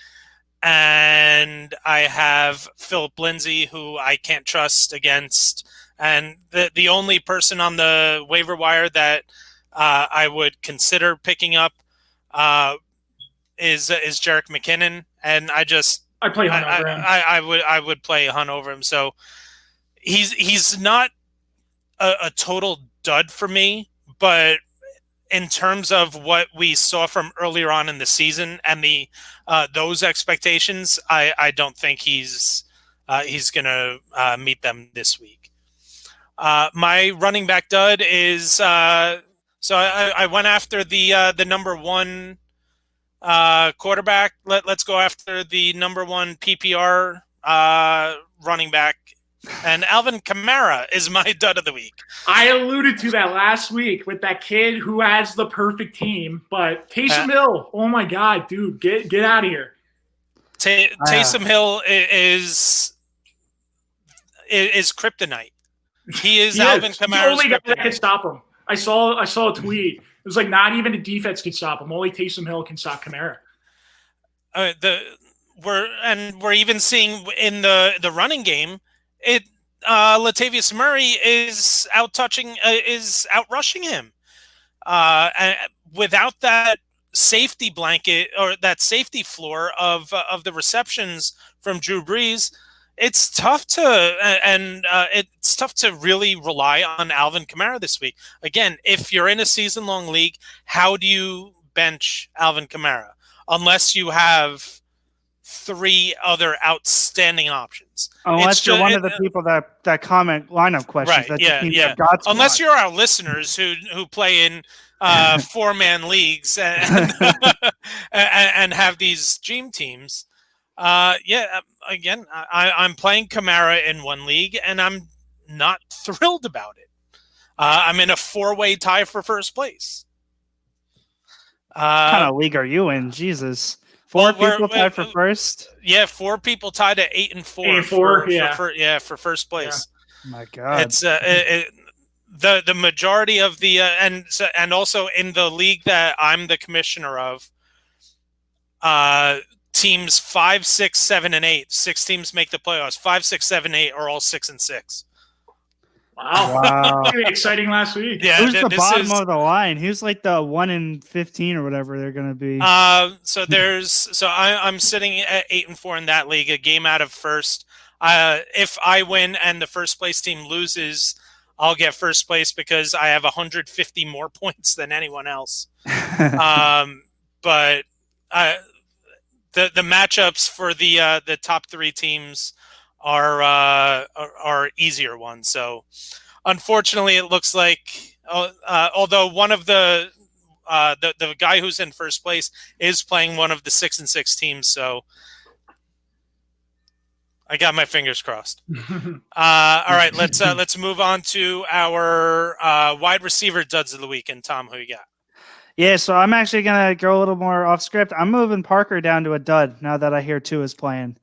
and I have Philip Lindsay, who I can't trust against. And the only person on the waiver wire that I would consider picking up is Jerick McKinnon, and I play Hunt over him. I would play Hunt over him. So he's not a total dud for me, but in terms of what we saw from earlier on in the season and the those expectations, I don't think he's going to meet them this week. My running back dud is so I went after the number one quarterback. Let's go after the number one PPR running back. And Alvin Kamara is my dud of the week. I alluded to that last week with that kid who has the perfect team, but Taysom Hill, oh my God, dude, get out of here. Taysom Hill is kryptonite. He is Alvin Kamara's the only guy that kryptonite. can stop him. I saw a tweet. It was like not even the defense can stop him. Only Taysom Hill can stop Kamara. We're even seeing in the running game. Latavius Murray is outrushing him. And without that safety blanket or that safety floor of the receptions from Drew Brees, it's tough to really rely on Alvin Kamara this week. Again, if you're in a season-long league, how do you bench Alvin Kamara unless you have three other outstanding options? Unless you're one of the people that comment lineup questions. Right, that yeah. Unless you're our listeners who play in 4-man leagues and have these dream teams. Again, I'm playing Kamara in one league, and I'm not thrilled about it. I'm in a 4-way tie for first place. What kind of league are you in? Jesus. Four people tied for first? Yeah, 4 people tied at 8 and 4. 8 and 4, for first place. Yeah. My God. It's the majority of the and also in the league that I'm the commissioner of, teams 5, 6, 7, and 8. 6 teams make the playoffs. 5, 6, 7, 8 are all 6 and 6. Wow. Exciting last week. Yeah, who's the bottom of the line? Who's like the 1 in 15 or whatever they're going to be? I'm sitting at 8 and 4 in that league, a game out of first. If I win and the first place team loses, I'll get first place because I have 150 more points than anyone else. But the matchups for the top 3 teams are easier ones. So unfortunately, it looks like although one of the guy who's in first place is playing one of the 6 and 6 teams, so I got my fingers crossed. All right, let's move on to our wide receiver duds of the week. And Tom, who you got? Yeah, so I'm actually going to go a little more off script. I'm moving Parker down to a dud now that I hear Tua's playing.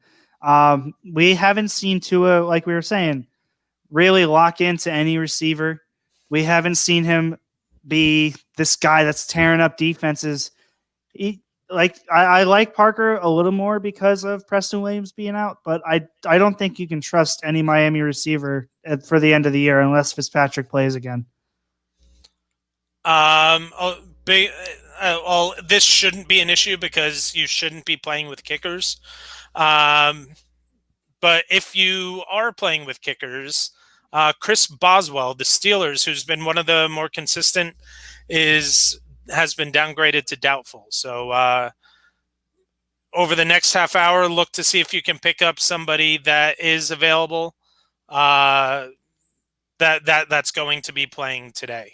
We haven't seen Tua, like we were saying, really lock into any receiver. We haven't seen him be this guy that's tearing up defenses. I like Parker a little more because of Preston Williams being out, but I don't think you can trust any Miami receiver for the end of the year unless Fitzpatrick plays again. This shouldn't be an issue because you shouldn't be playing with kickers. But if you are playing with kickers, Chris Boswell, the Steelers, who's been one of the more consistent, has been downgraded to doubtful. So over the next half hour, look to see if you can pick up somebody that is available that's going to be playing today.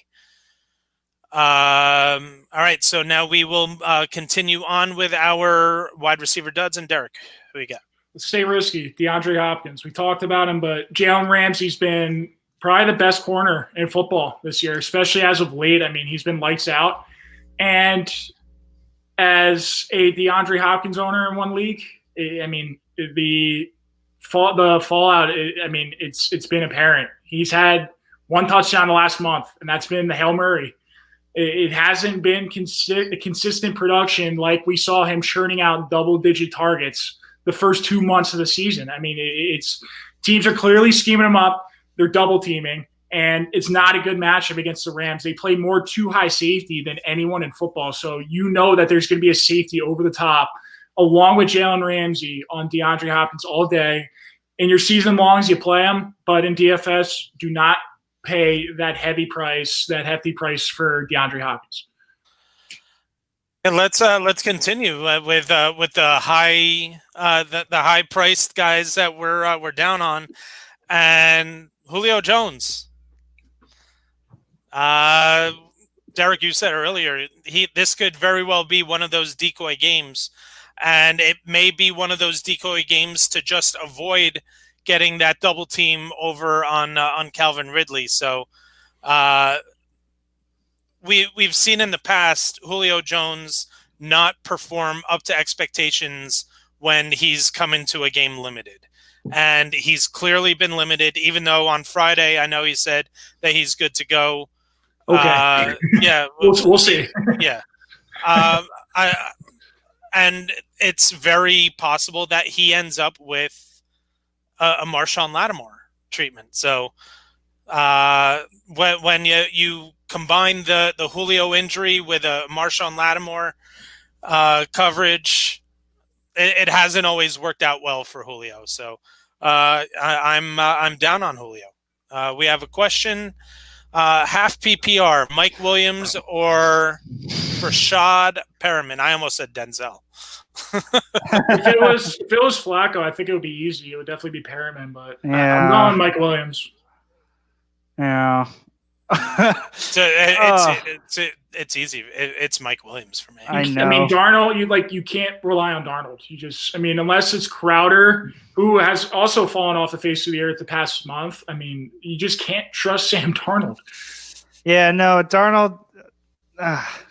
All right, so now we will continue on with our wide receiver duds. And Derek, who you got? Let's stay risky. DeAndre Hopkins. We talked about him, but Jalen Ramsey's been probably the best corner in football this year, especially as of late. I mean, he's been lights out. And as a DeAndre Hopkins owner in one league, the fallout, it's been apparent. He's had 1 touchdown the last month, and that's been the Hail Murray. It hasn't been consistent production like we saw him churning out double-digit targets the first 2 months of the season. I mean, it's teams are clearly scheming him up. They're double teaming, and it's not a good matchup against the Rams. They play more too high safety than anyone in football. So you know that there's going to be a safety over the top along with Jalen Ramsey on DeAndre Hopkins all day. In your season longs, you play him, but in DFS, do not pay that hefty price for DeAndre Hopkins. And let's continue with the high priced guys that we're down on, and Julio Jones. Derek, you said earlier this could very well be one of those decoy games, and it may be one of those decoy games to just avoid getting that double team over on Calvin Ridley. So we've seen in the past Julio Jones not perform up to expectations when he's come into a game limited. And he's clearly been limited, even though on Friday I know he said that he's good to go. Okay. Yeah. We'll see. Yeah. And it's very possible that he ends up with a Marshawn Lattimore treatment. So when you combine the Julio injury with a Marshawn Lattimore coverage, it hasn't always worked out well for Julio. So I'm down on Julio. We have a question. Half PPR, Mike Williams or Rashad Perriman? I almost said Denzel. if it was Flacco, I think it would be easy. It would definitely be Perriman, but Yeah. I'm going Mike Williams. Yeah. So it's easy. It's Mike Williams for me. I know. I mean, Darnold, you can't rely on Darnold. Unless it's Crowder, who has also fallen off the face of the earth the past month. I mean, you just can't trust Sam Darnold. Yeah, no, Darnold.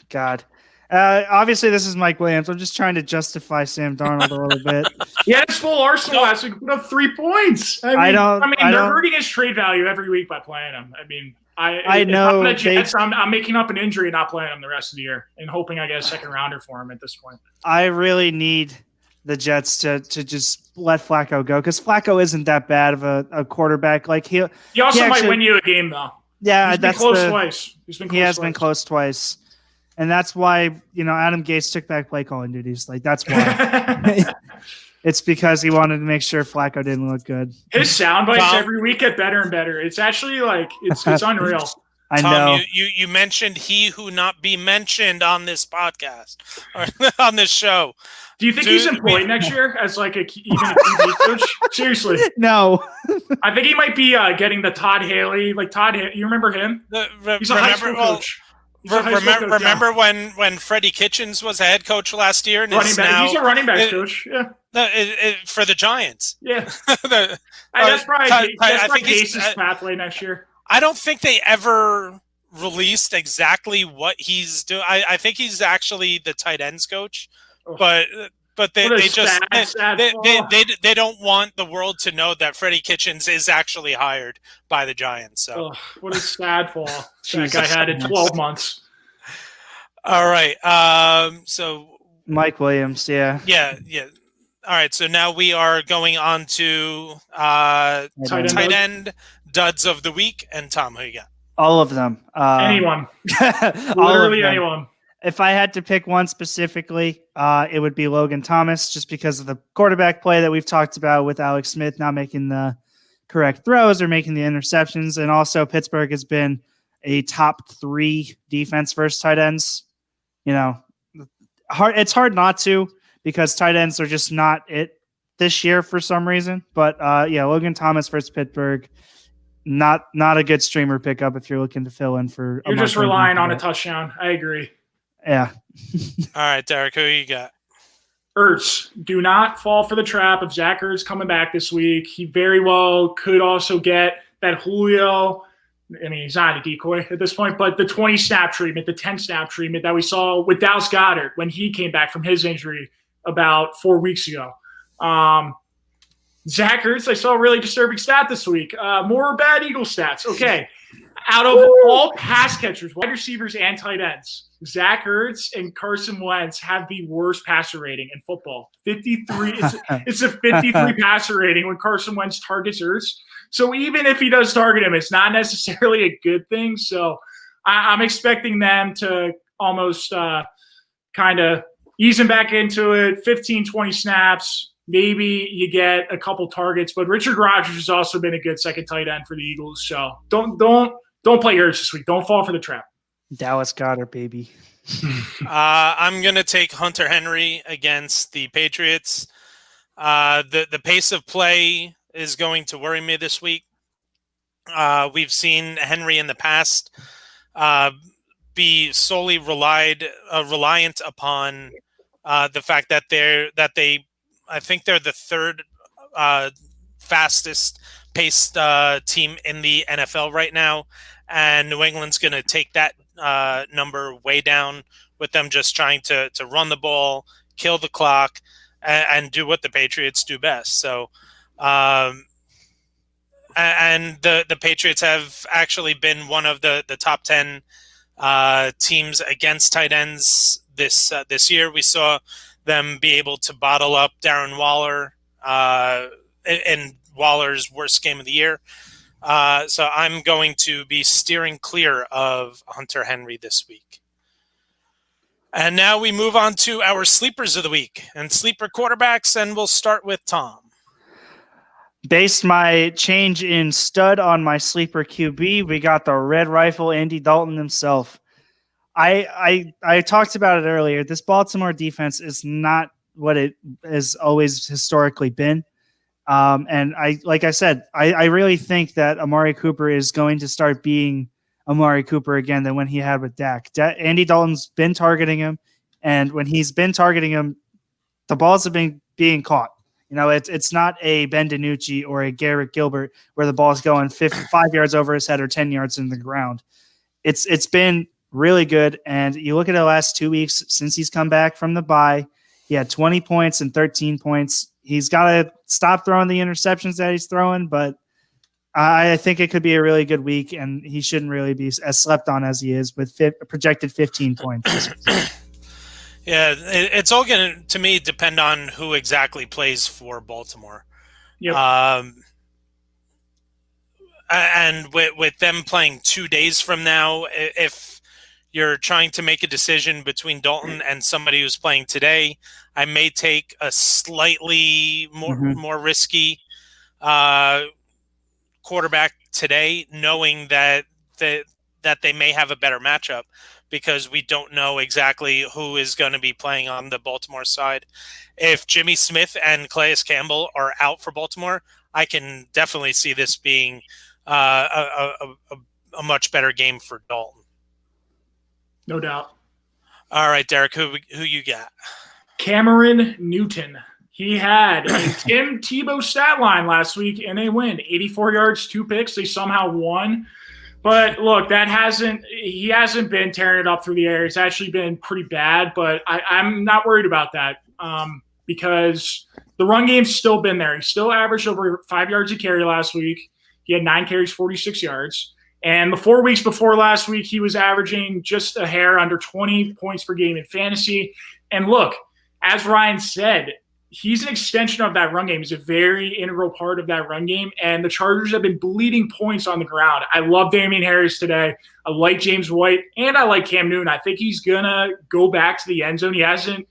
God. Obviously, this is Mike Williams. I'm just trying to justify Sam Darnold a little bit. Yeah, it's full Arsenal last week. Put up 3 points. They're hurting his trade value every week by playing him. I mean, I know. I'm making up an injury and not playing him the rest of the year and hoping I get a second rounder for him at this point. I really need the Jets to just let Flacco go because Flacco isn't that bad of a quarterback. Like he also might win you a game though. Yeah, he's been close twice. He has been close twice. And that's why, Adam Gase took back play calling duties. Like, that's why. It's because he wanted to make sure Flacco didn't look good. His sound bites every week get better and better. It's actually it's unreal. I Tom, know. You mentioned he who not be mentioned on this podcast or on this show. Do you think he's employed next year as even a QB coach? Seriously. No. I think he might be getting the Todd Haley. You remember him? He's a high school coach. Remember when Freddie Kitchens was a head coach last year? And he's a running back coach. Yeah. For the Giants. Yeah. That's probably Gase's pathway next year. I don't think they ever released exactly what he's doing. I think he's actually the tight ends coach, but they don't want the world to know that Freddie Kitchens is actually hired by the Giants. So what a sad fall that guy had in 12 months. All right. So Mike Williams, yeah. All right. So now we are going on to tight end duds of the week. And Tom, who you got? All of them. Anyone. Literally anyone. If I had to pick one specifically, it would be Logan Thomas, just because of the quarterback play that we've talked about with Alex Smith not making the correct throws or making the interceptions. And also Pittsburgh has been a top 3 defense versus tight ends. It's hard not to, because tight ends are just not it this year for some reason. But Logan Thomas versus Pittsburgh, not a good streamer pickup if you're looking to fill in for. You're just relying on a touchdown. I agree. Yeah. All right, Derek, who you got? Ertz. Do not fall for the trap of Zach Ertz coming back this week. He very well could also get that Julio. I mean, he's not a decoy at this point, but the 20-snap treatment, the 10-snap treatment that we saw with Dallas Goedert when he came back from his injury about 4 weeks ago. Zach Ertz, I saw a really disturbing stat this week. More bad Eagles stats. Okay. Out of all pass catchers, wide receivers, and tight ends, Zach Ertz and Carson Wentz have the worst passer rating in football. 53. It's a 53 passer rating when Carson Wentz targets Ertz. So even if he does target him, it's not necessarily a good thing. So I'm expecting them to almost kind of ease him back into it, 15, 20 snaps. Maybe you get a couple targets. But Richard Rodgers has also been a good second tight end for the Eagles. So don't play Ertz this week. Don't fall for the trap. Dallas Goedert, baby. I'm going to take Hunter Henry against the Patriots. The pace of play is going to worry me this week. We've seen Henry in the past be solely reliant upon the fact that I think they're the third fastest paced team in the NFL right now, and New England's going to take that number way down with them just trying to run the ball, kill the clock, and do what the Patriots do best. So, and the Patriots have actually been one of the top 10 teams against tight ends this year. We saw them be able to bottle up Darren Waller in Waller's worst game of the year. So I'm going to be steering clear of Hunter Henry this week. And now we move on to our sleepers of the week and sleeper quarterbacks, and we'll start with Tom. Based my change in stud on my sleeper QB, we got the red rifle, Andy Dalton himself. I talked about it earlier. This Baltimore defense is not what it has always historically been. And like I said, I really think that Amari Cooper is going to start being Amari Cooper again than when he had with Dak. Andy Dalton's been targeting him, and when he's been targeting him, the balls have been being caught. It's not a Ben DiNucci or a Garrett Gilbert where the ball's going 5 yards over his head or 10 yards in the ground. It's been really good, and you look at the last 2 weeks since he's come back from the bye, he had 20 points and 13 points. He's got to stop throwing the interceptions that he's throwing, but I think it could be a really good week, and he shouldn't really be as slept on as he is with projected 15 points. Yeah, it's all going to me, depend on who exactly plays for Baltimore. Yep. And with them playing 2 days from now, if you're trying to make a decision between Dalton and somebody who's playing today, I may take a slightly more risky quarterback today, knowing that they may have a better matchup, because we don't know exactly who is going to be playing on the Baltimore side. If Jimmy Smith and Calais Campbell are out for Baltimore, I can definitely see this being a much better game for Dalton. No doubt. All right, Derek, who you got? Cameron Newton. He had a Tim Tebow stat line last week, and they win. 84 yards, 2 picks. They somehow won. But look, he hasn't been tearing it up through the air. It's actually been pretty bad, but I'm not worried about that because the run game's still been there. He still averaged over 5 yards a carry last week. He had 9 carries, 46 yards. And the 4 weeks before last week, he was averaging just a hair under 20 points per game in fantasy. And look, as Ryan said, he's an extension of that run game. He's a very integral part of that run game. And the Chargers have been bleeding points on the ground. I love Damian Harris today. I like James White, and I like Cam Newton. I think he's going to go back to the end zone. He hasn't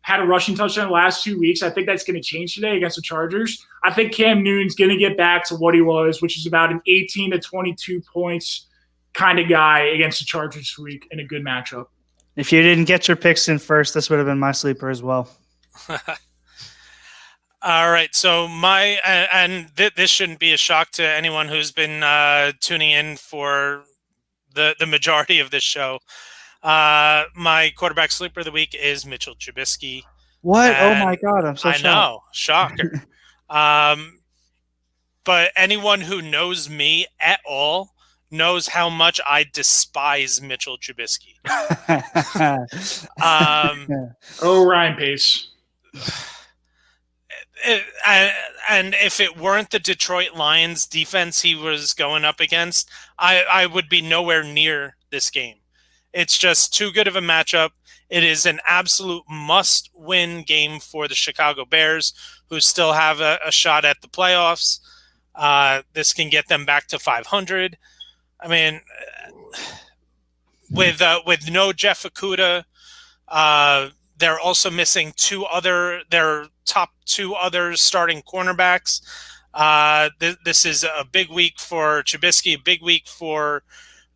had a rushing touchdown the last 2 weeks. I think that's going to change today against the Chargers. I think Cam Newton's going to get back to what he was, which is about an 18 to 22 points kind of guy against the Chargers this week in a good matchup. If you didn't get your picks in first, this would have been my sleeper as well. All right, so this shouldn't be a shock to anyone who's been tuning in for the majority of this show. My quarterback sleeper of the week is Mitchell Trubisky. What? Oh my God, I'm so shocked. I know, shocker. But anyone who knows me at all knows how much I despise Mitchell Trubisky. Ryan Pace. And if it weren't the Detroit Lions defense he was going up against, I would be nowhere near this game. It's just too good of a matchup. It is an absolute must-win game for the Chicago Bears, who still have a shot at the playoffs. This can get them back to 500. I mean, with no Jeff Okudah, they're also missing their top 2 other starting cornerbacks. This is a big week for Trubisky, a big week for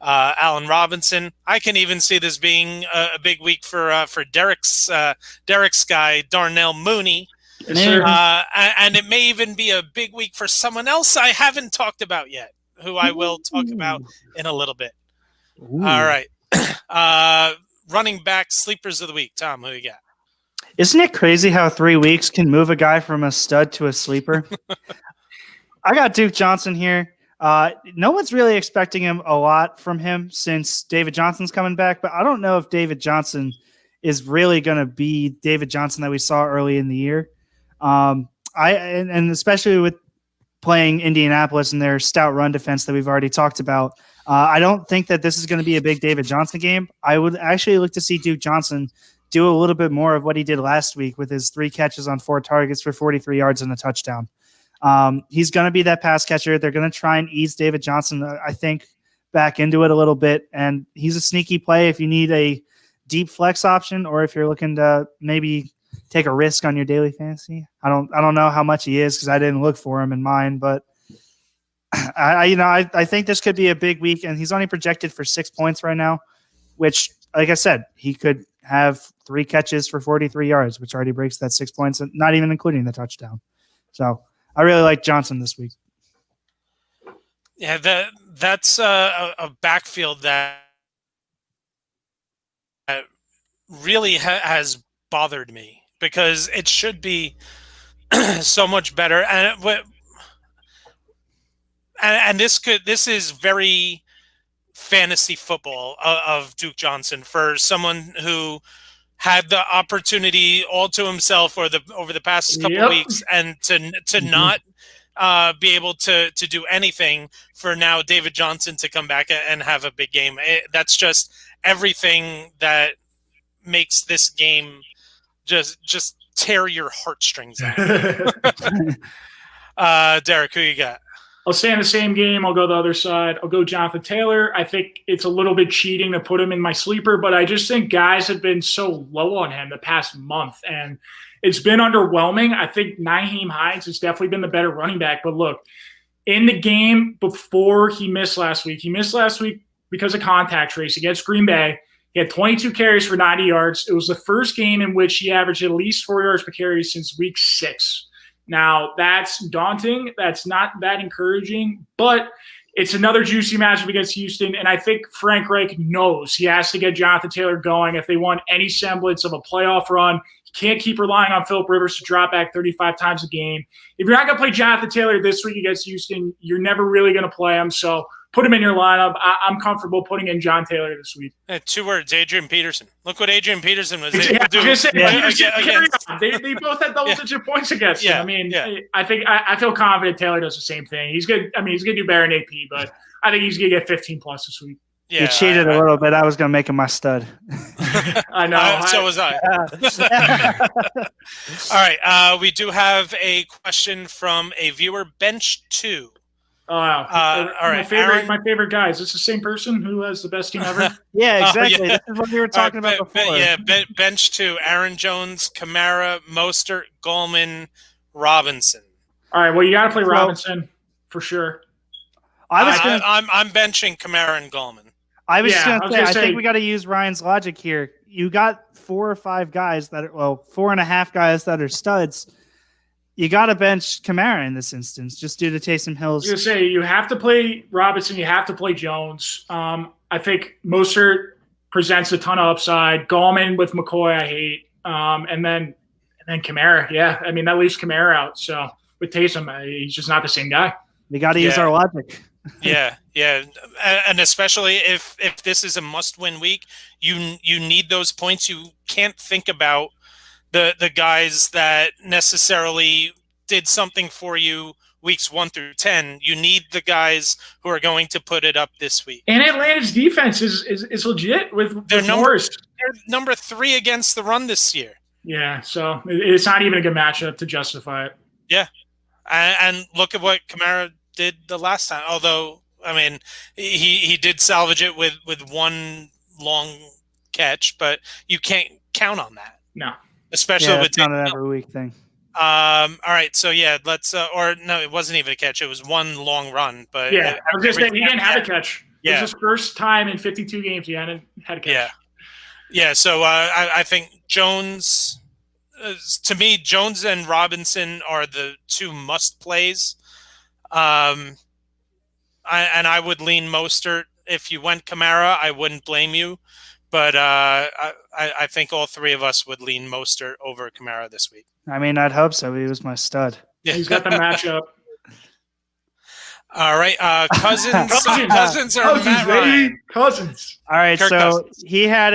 Allen Robinson. I can even see this being a big week for Derek's guy, Darnell Mooney. Yes, sir. And it may even be a big week for someone else I haven't talked about yet, who I will talk about in a little bit. All right. Running back sleepers of the week. Tom, who you got? Isn't it crazy how 3 weeks can move a guy from a stud to a sleeper? I got Duke Johnson here. No one's really expecting a lot from him since David Johnson's coming back, but I don't know if David Johnson is really going to be David Johnson that we saw early in the year. And especially with playing Indianapolis and their stout run defense that we've already talked about, I don't think that this is going to be a big David Johnson game. I would actually look to see Duke Johnson do a little bit more of what he did last week with his 3 catches on 4 targets for 43 yards and a touchdown. He's going to be that pass catcher. They're going to try and ease David Johnson, I think, back into it a little bit. And he's a sneaky play if you need a deep flex option or if you're looking to maybe take a risk on your daily fantasy. I don't know how much he is because I didn't look for him in mine, but I think this could be a big week, and he's only projected for 6 points right now, which, like I said, he could have 3 catches for 43 yards, which already breaks that 6 points, not even including the touchdown. So I really like Johnson this week. Yeah, that's a backfield that really has bothered me because it should be so much better. And this is very fantasy football of Duke Johnson for someone who had the opportunity all to himself over the past couple of weeks and to not be able to do anything for now David Johnson to come back and have a big game. That's just everything that makes this game just tear your heartstrings out. Derek, who you got? I'll stay in the same game. I'll go the other side. I'll go Jonathan Taylor. I think it's a little bit cheating to put him in my sleeper, but I just think guys have been so low on him the past month, and it's been underwhelming. I think Nyheim Hines has definitely been the better running back, but look, in the game before he missed last week because of contact trace against Green Bay. He had 22 carries for 90 yards. It was the first game in which he averaged at least 4 yards per carry since week 6. Now, that's daunting. That's not that encouraging, but it's another juicy matchup against Houston, and I think Frank Reich knows he has to get Jonathan Taylor going if they want any semblance of a playoff run. He can't keep relying on Phillip Rivers to drop back 35 times a game. If you're not going to play Jonathan Taylor this week against Houston, you're never really going to play him, so put him in your lineup. I'm comfortable putting in John Taylor this week. 2 words, Adrian Peterson. Look what Adrian Peterson was able to do. They both had double-digit points against him. I mean, I feel confident Taylor does the same thing. He's good. I mean, he's going to do better in AP, but I think he's going to get 15+ this week. Yeah, you cheated a little bit. I was going to make him my stud. I know. So was I. All right. We do have a question from a viewer, Bench 2. Oh, wow. All right, my favorite guy. Is this the same person who has the best team ever? Yeah, exactly. This is what we were talking about before. Bench 2, Aaron Jones, Kamara, Mostert, Gallman, Robinson. All right, well, you got to play Robinson for sure. I'm benching Kamara and Gallman. I was just going to say, I think we got to use Ryan's logic here. You got 4 or 5 guys that are, 4.5 guys that are studs. You got to bench Kamara in this instance, just due to Taysom Hill's. I was going to say, you have to play Robinson. You have to play Jones. I think Mostert presents a ton of upside. Gallman with McCoy, I hate. And then Kamara. Yeah, I mean, that leaves Kamara out. So with Taysom, he's just not the same guy. We got to use our logic. Yeah. And especially if this is a must-win week, you need those points. You can't think about the guys that necessarily did something for you weeks 1 through 10. You need the guys who are going to put it up this week. And Atlanta's defense is legit with they're number 3 against the run this year. Yeah, so it's not even a good matchup to justify it. Yeah, and look at what Kamara did the last time. Although, I mean, he did salvage it with one long catch, but you can't count on that. No. Especially with not an every week thing. All right, so let's it wasn't even a catch. It was one long run, but I was just saying he didn't have a catch. This is his first time in 52 games he hadn't had a catch. Yeah. So I think Jones, to me, Jones and Robinson are the two must plays. I would lean Mostert. If you went Kamara, I wouldn't blame you. But I think all three of us would lean Mostert over Kamara this week. I mean, I'd hope so. He was my stud. Yeah. He's got the matchup. All right, Cousins or Matt Ryan? Cousins. All right, Kirk so Cousins. he had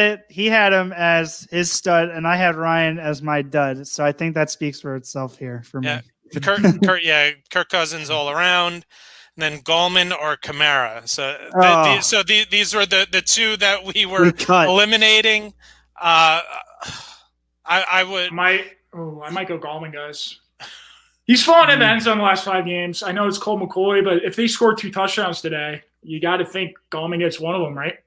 him as his stud, and I had Ryan as my dud. So I think that speaks for itself here for me. Kirk Cousins all around. And then Gallman or Kamara. So these were the two that we were eliminating. I might go Gallman, guys. He's fallen in the end zone the last 5 games. I know it's Colt McCoy, but if they score 2 touchdowns today, you got to think Gallman gets one of them, right?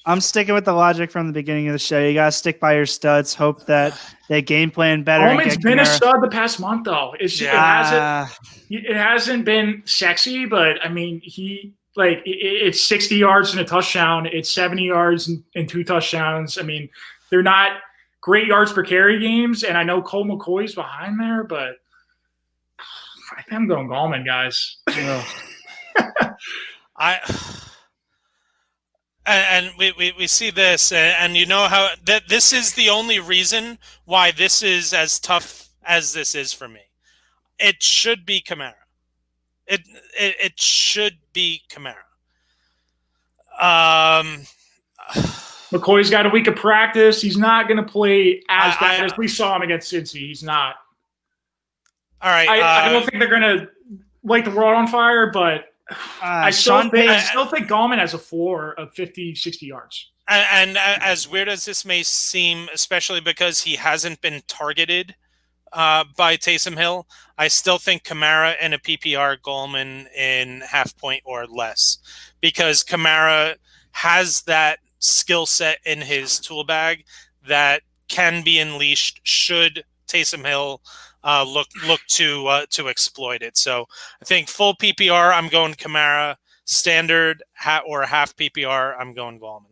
I'm sticking with the logic from the beginning of the show. You got to stick by your studs. Hope that they game plan better. Gallman's been a stud the past month, though. It hasn't been sexy, but I mean, it's 60 yards and a touchdown. It's 70 yards and 2 touchdowns. I mean, they're not great yards per carry games, and I know Colt McCoy's behind there, but I think I'm going Gallman, guys. We see this, and you know how that this is the only reason why this is as tough as this is for me. It should be Kamara. It should be Kamara. McCoy's got a week of practice. He's not going to play as bad as we saw him against Cincy. He's not. All right. I don't think they're going to light the world on fire, but I still think Gallman has a floor of 50, 60 yards. And as weird as this may seem, especially because he hasn't been targeted by Taysom Hill, I still think Kamara in a PPR, Gallman in half point or less, because Kamara has that skill set in his tool bag that can be unleashed should Taysom Hill look to exploit it. So I think full PPR, I'm going Kamara. Standard or half PPR, I'm going Gallman.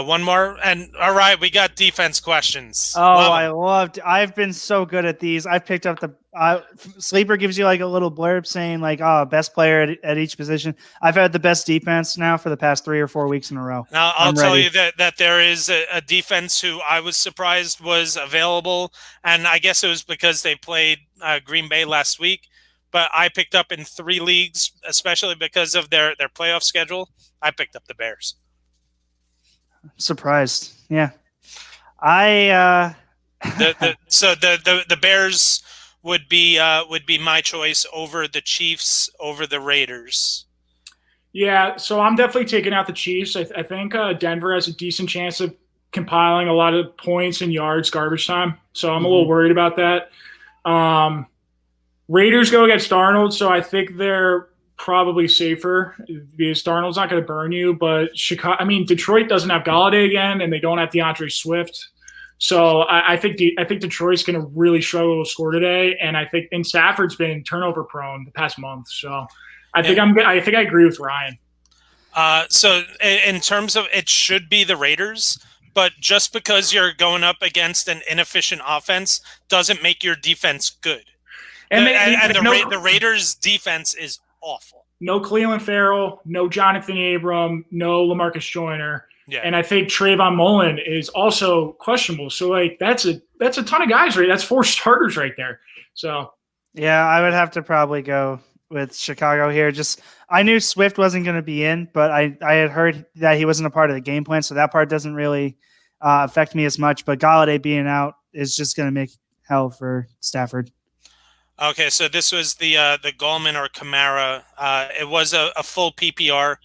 One more, and all right, we got defense questions. I've been so good at these. I've picked up Sleeper gives you like a little blurb saying like, best player at each position. I've had the best defense now for the past 3 or 4 weeks in a row. Now I'll tell you that there is a defense who I was surprised was available, and I guess it was because they played Green Bay last week. But I picked up in 3 leagues, especially because of their playoff schedule. I picked up the Bears. Surprised, yeah. So the Bears would be my choice over the Chiefs, over the Raiders. Yeah, so I'm definitely taking out the Chiefs. I think Denver has a decent chance of compiling a lot of points and yards garbage time. So I'm a little worried about that. Raiders go against Darnold, so I think they're probably safer because Darnold's not going to burn you. But Detroit doesn't have Galladay again, and they don't have DeAndre Swift. So I think Detroit's going to really struggle to score today, and Stafford's been turnover prone the past month. So I think I agree with Ryan. So in terms of it should be the Raiders, but just because you're going up against an inefficient offense doesn't make your defense good. And the Raiders' defense is awful. No Cleveland Farrell, no Jonathan Abram, no LaMarcus Joyner. Yeah. And I think Trayvon Mullen is also questionable. So that's a ton of guys, right? That's 4 starters right there. So yeah, I would have to probably go with Chicago here. I knew Swift wasn't going to be in, but I had heard that he wasn't a part of the game plan, so that part doesn't really affect me as much. But Galladay being out is just going to make hell for Stafford. Okay, so this was the Gallman or Kamara. It was a full PPR,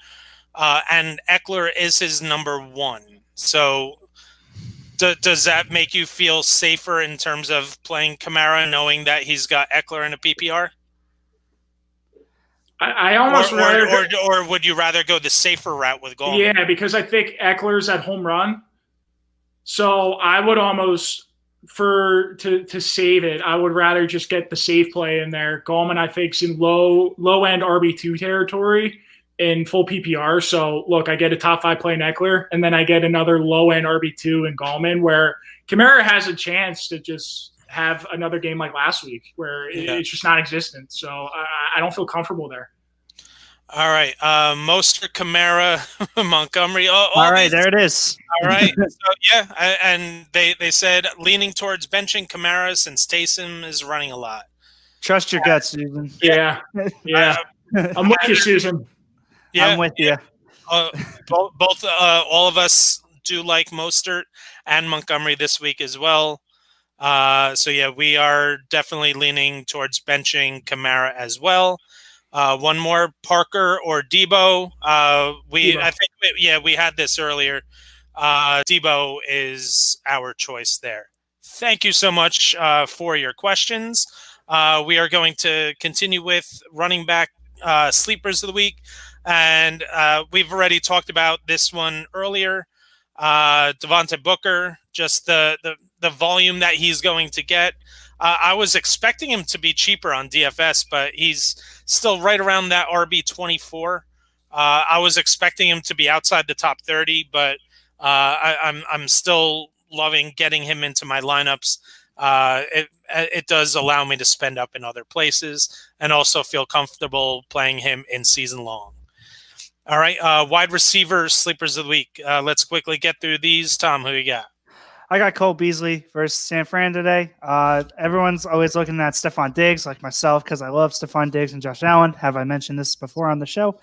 and Eckler is his number 1. So does that make you feel safer in terms of playing Kamara, knowing that he's got Eckler in a PPR? I almost or would you rather go the safer route with Gallman? Yeah, because I think Eckler's at home run. So I would almost to save it, I would rather just get the safe play in there. Gallman, I think, is in low end RB2 territory, in full PPR. So look, I get a top 5 play in Eckler, and then I get another low end RB2 in Gallman, where Kamara has a chance to just have another game like last week where it's just non-existent. So I don't feel comfortable there. All right. Mostert, Kamara, Montgomery. All right, there it is. All right. So, and they said leaning towards benching Kamara since Taysom is running a lot. Trust your gut, Susan. Yeah. I'm with you, Susan. Yeah, I'm with you. Both all of us do like Mostert and Montgomery this week as well. So yeah, we are definitely leaning towards benching Kamara as well. One more, Parker or Debo. Debo. I think we had this earlier. Debo is our choice there. Thank you so much for your questions. We are going to continue with running back sleepers of the week. And we've already talked about this one earlier. Devontae Booker, just the volume that he's going to get. I was expecting him to be cheaper on DFS, but he's still right around that RB24. I was expecting him to be outside the top 30, but I'm still loving getting him into my lineups. It does allow me to spend up in other places and also feel comfortable playing him in season long. All right, wide receiver sleepers of the week. Let's quickly get through these. Tom, who you got? I got Cole Beasley versus San Fran today. Everyone's always looking at Stephon Diggs, like myself, because I love Stephon Diggs and Josh Allen. Have I mentioned this before on the show?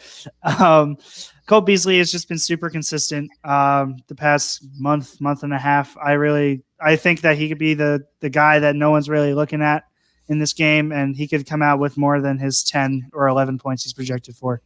Cole Beasley has just been super consistent the past month and a half. I think that he could be the guy that no one's really looking at in this game, and he could come out with more than his 10 or 11 points he's projected for.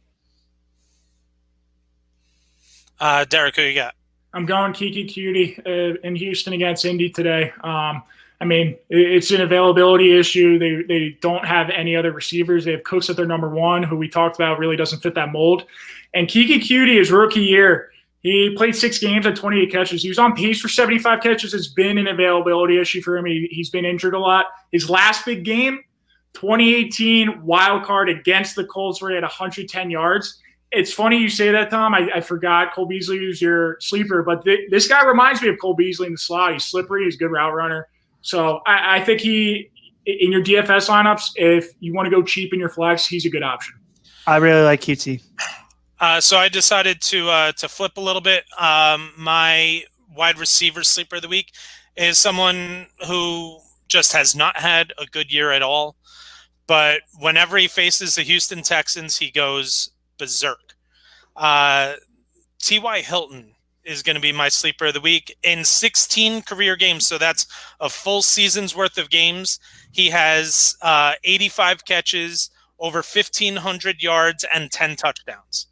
Derek, who you got? I'm going Kiki Cutie in Houston against Indy today. I mean, it's an availability issue. They don't have any other receivers. They have Cooks at their number 1, who we talked about really doesn't fit that mold. And Kiki Cutie, his rookie year, he played 6 games at 28 catches. He was on pace for 75 catches. It's been an availability issue for him. He's been injured a lot. His last big game, 2018 wild card against the Colts, where he had 110 yards. It's funny you say that, Tom. I forgot Cole Beasley was your sleeper, but this guy reminds me of Cole Beasley in the slot. He's slippery. He's a good route runner. So I think he, in your DFS lineups, if you want to go cheap in your flex, he's a good option. I really like QT. So I decided to flip a little bit. My wide receiver sleeper of the week is someone who just has not had a good year at all. But whenever he faces the Houston Texans, he goes berserk. T.Y. Hilton is going to be my sleeper of the week in 16 career games. So that's a full season's worth of games. He has 85 catches, over 1,500 yards, and 10 touchdowns.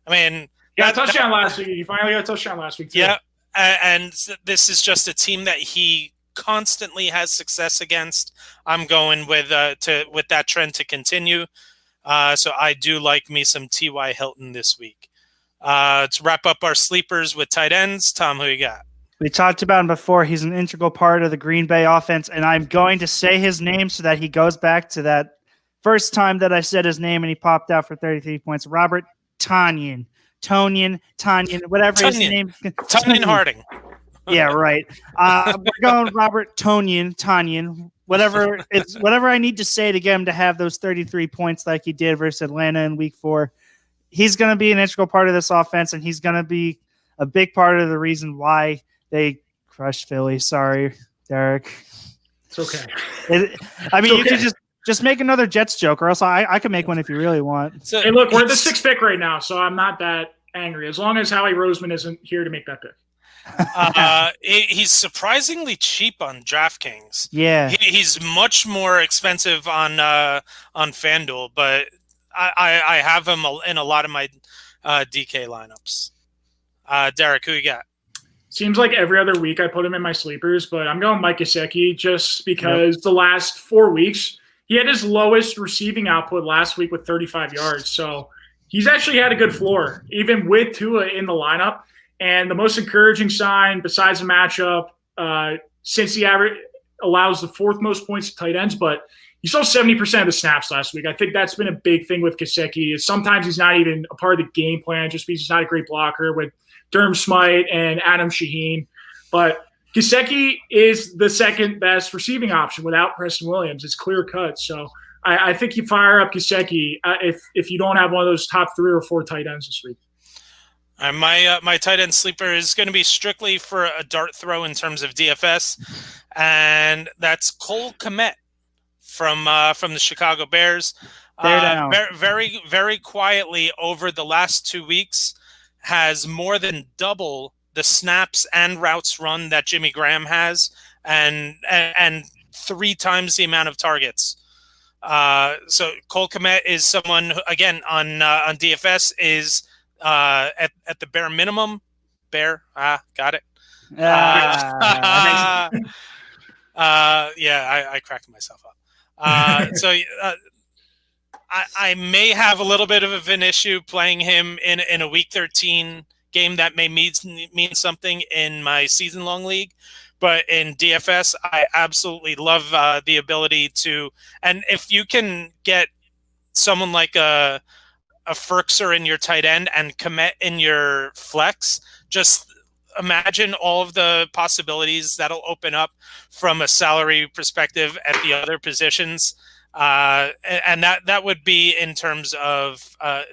I mean, he got a touchdown last week. He finally got a touchdown last week, too. Yeah, and this is just a team that he constantly has success against. I'm going with that trend to continue. So I do like me some T.Y. Hilton this week. To wrap up our sleepers with tight ends, Tom, who you got? We talked about him before. He's an integral part of the Green Bay offense, and I'm going to say his name so that he goes back to that first time that I said his name and he popped out for 33 points. Robert Tonyan, whatever his name. Tonyan Harding. Yeah, right. We're going Robert Tonyan. Whatever I need to say to get him to have those 33 points like he did versus Atlanta in week 4. He's going to be an integral part of this offense, and he's going to be a big part of the reason why they crushed Philly. Sorry, Derek. It's okay. You could just make another Jets joke, or else I can make one if you really want. So, hey, look, we're at the 6th pick right now, so I'm not that angry. As long as Howie Roseman isn't here to make that pick. He's surprisingly cheap on DraftKings. Yeah, he's much more expensive on FanDuel, but I have him in a lot of my DK lineups. Derek, who you got? Seems like every other week I put him in my sleepers, but I'm going Mike Gesicki just because the last 4 weeks he had his lowest receiving output last week with 35 yards. So he's actually had a good floor, even with Tua in the lineup. And the most encouraging sign, besides the matchup, since he allows the 4th most points to tight ends, but you saw 70% of the snaps last week. I think that's been a big thing with Gesicki. Sometimes he's not even a part of the game plan just because he's not a great blocker with Durham Smythe and Adam Shaheen. But Gesicki is the second best receiving option without Preston Williams. It's clear cut. So I think you fire up Gesicki if you don't have one of those top 3 or 4 tight ends this week. My tight end sleeper is going to be strictly for a dart throw in terms of DFS, and that's Cole Kmet from the Chicago Bears. Very, very quietly over the last 2 weeks has more than double the snaps and routes run that Jimmy Graham has, and 3 times the amount of targets. So Cole Kmet is someone who, again, on DFS is at the bare minimum. Got it. Yeah, I cracked myself up. I may have a little bit of an issue playing him in a Week 13 game that may mean something in my season-long league. But in DFS, I absolutely love the ability to, and if you can get someone like a Ferkser in your tight end and Kmet in your flex, just imagine all of the possibilities that'll open up from a salary perspective at the other positions. And that would be in terms of a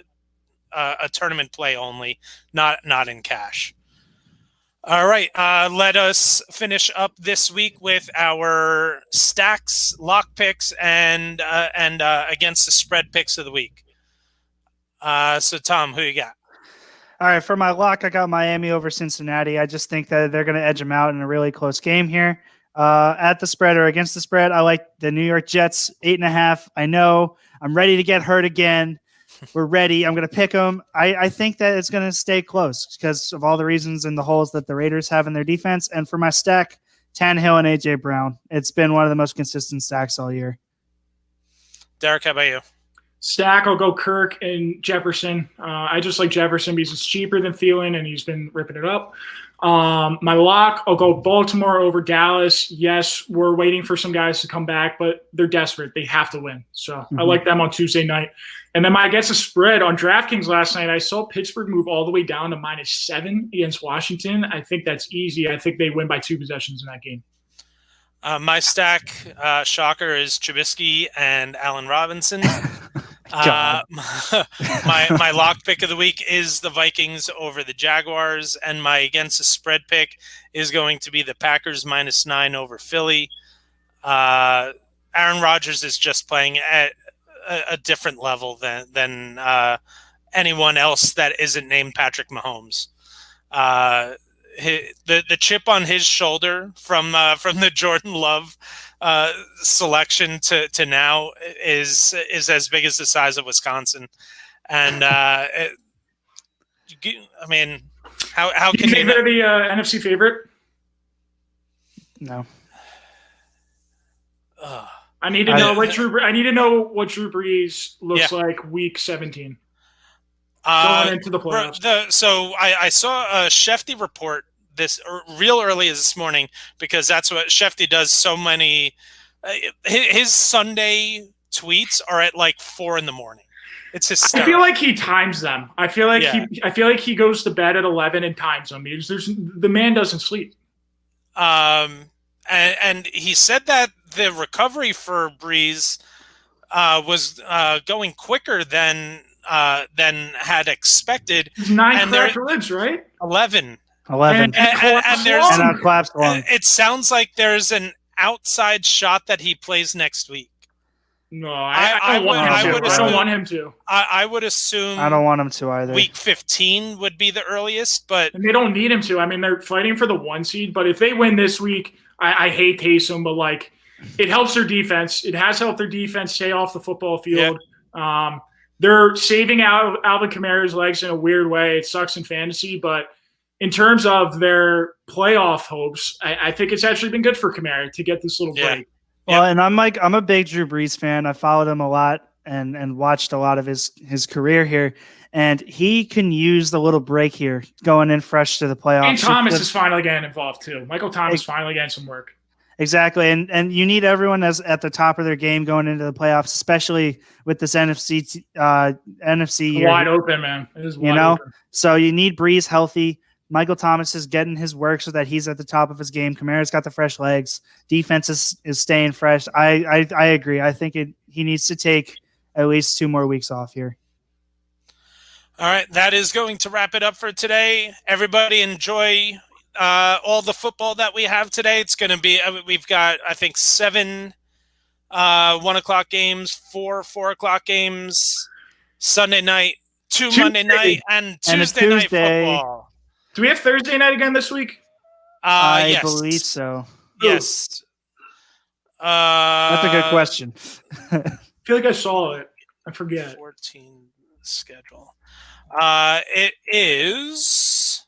tournament play only, not in cash. All right, let us finish up this week with our stacks, lock picks, and against the spread picks of the week. So, Tom, who you got? All right, for my lock, I got Miami over Cincinnati. I just think that they're going to edge them out in a really close game here. At the spread or against the spread, I like the New York Jets, 8.5. I know I'm ready to get hurt again. We're ready. I'm going to pick them. I think that it's going to stay close because of all the reasons and the holes that the Raiders have in their defense. And for my stack, Tannehill and A.J. Brown. It's been one of the most consistent stacks all year. Derek, how about you? Stack, I'll go Kirk and Jefferson. I just like Jefferson because it's cheaper than Thielen, and he's been ripping it up. My lock, I'll go Baltimore over Dallas. Yes, we're waiting for some guys to come back, but they're desperate. They have to win. So I like them on Tuesday night. And then I guess a spread on DraftKings last night, I saw Pittsburgh move all the way down to -7 against Washington. I think that's easy. I think they win by 2 possessions in that game. My stack, shocker, is Trubisky and Allen Robinson. My lock pick of the week is the Vikings over the Jaguars, and my against the spread pick is going to be the Packers -9 over Philly. Aaron Rodgers is just playing at a different level than anyone else that isn't named Patrick Mahomes. The chip on his shoulder from the Jordan Love selection to now is as big as the size of Wisconsin, and I mean, how can you think the NFC favorite? No. I need to know what Drew Brees looks like Week 17. Going into the playoffs. So I saw a Shefty report this real early this morning because that's what Shefty does. So many his Sunday tweets are at like 4 a.m. It's hysterical. I feel like he times them. I feel like he goes to bed at 11 and times them because the man doesn't sleep. And he said that the recovery for Breeze was going quicker than had expected. 9 cracked ribs, right? 11. And there's collapsed long. It sounds like there's an outside shot that he plays next week. No, I don't want him to. I would assume I don't want him to either. Week 15 would be the earliest, but and they don't need him to. I mean, they're fighting for the 1 seed, but if they win this week, I hate Taysom, but like it helps their defense. It has helped their defense stay off the football field. Yeah. They're saving out Alvin Kamara's legs in a weird way. It sucks in fantasy, but in terms of their playoff hopes, I think it's actually been good for Kamara to get this little break. Well, and I'm a big Drew Brees fan. I followed him a lot and watched a lot of his career here. And he can use the little break here going in fresh to the playoffs. And Thomas is finally getting involved too. Michael Thomas finally getting some work. Exactly, and you need everyone as at the top of their game going into the playoffs, especially with this NFC year. Wide open, man. It is wide open. So you need Breeze healthy. Michael Thomas is getting his work so that he's at the top of his game. Kamara's got the fresh legs. Defense is staying fresh. I agree. I think he needs to take at least 2 more weeks off here. All right, that is going to wrap it up for today. Everybody enjoy all the football that we have today. It's going to be, we've got, I think, 7 1 o'clock games, 4 4 o'clock games, Sunday night, 2 Tuesday. Monday night, and Tuesday night football. Do we have Thursday night again this week? I yes. believe so. Yes. That's a good question. I feel like I saw it. I forget. 14 schedule. It is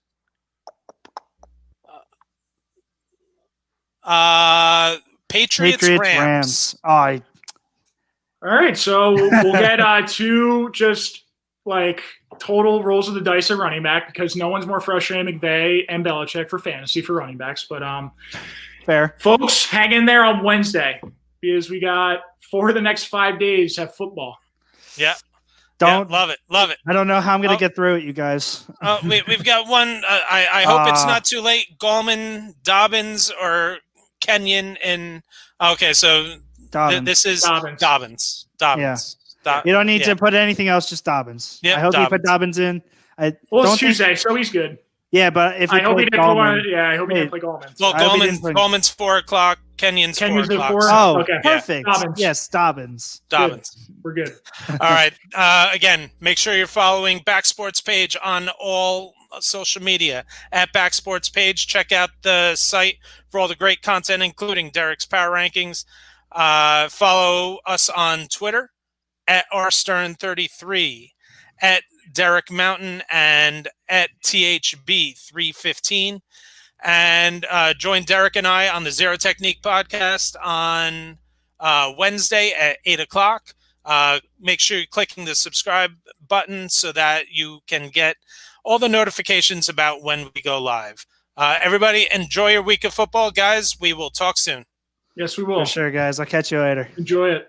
Patriots Rams. All right, so we'll get 2 just like total rolls of the dice at running back because no one's more frustrating McVay and Belichick for fantasy for running backs. But fair. Folks, hang in there on Wednesday because we got 4 of the next 5 days have football. Yeah. Love it. I don't know how I'm going to get through it, you guys. We've got one. I hope it's not too late. Gallman, Dobbins, or Kenyon. Okay, so this is Dobbins. Yeah. You don't need to put anything else, just Dobbins. Yep, I hope you put Dobbins in. It's Tuesday, so he's good. Yeah, but if I hope he didn't play Gallman. Well, Gallman's 4 o'clock. Kenyon's 4 o'clock. Oh, okay. Perfect. Dobbins. Yes, Dobbins. Good. We're good. All right. Again, make sure you're following Backsports Page on all social media at Backsports Page. Check out the site for all the great content, including Derek's Power Rankings. Follow us on Twitter at rstern33, at Derek Mountain, and at THB315. And join Derek and I on the Zero Technique podcast on Wednesday at 8 o'clock. Make sure you're clicking the subscribe button so that you can get all the notifications about when we go live. Everybody, enjoy your week of football, guys. We will talk soon. Yes, we will. For sure, guys. I'll catch you later. Enjoy it.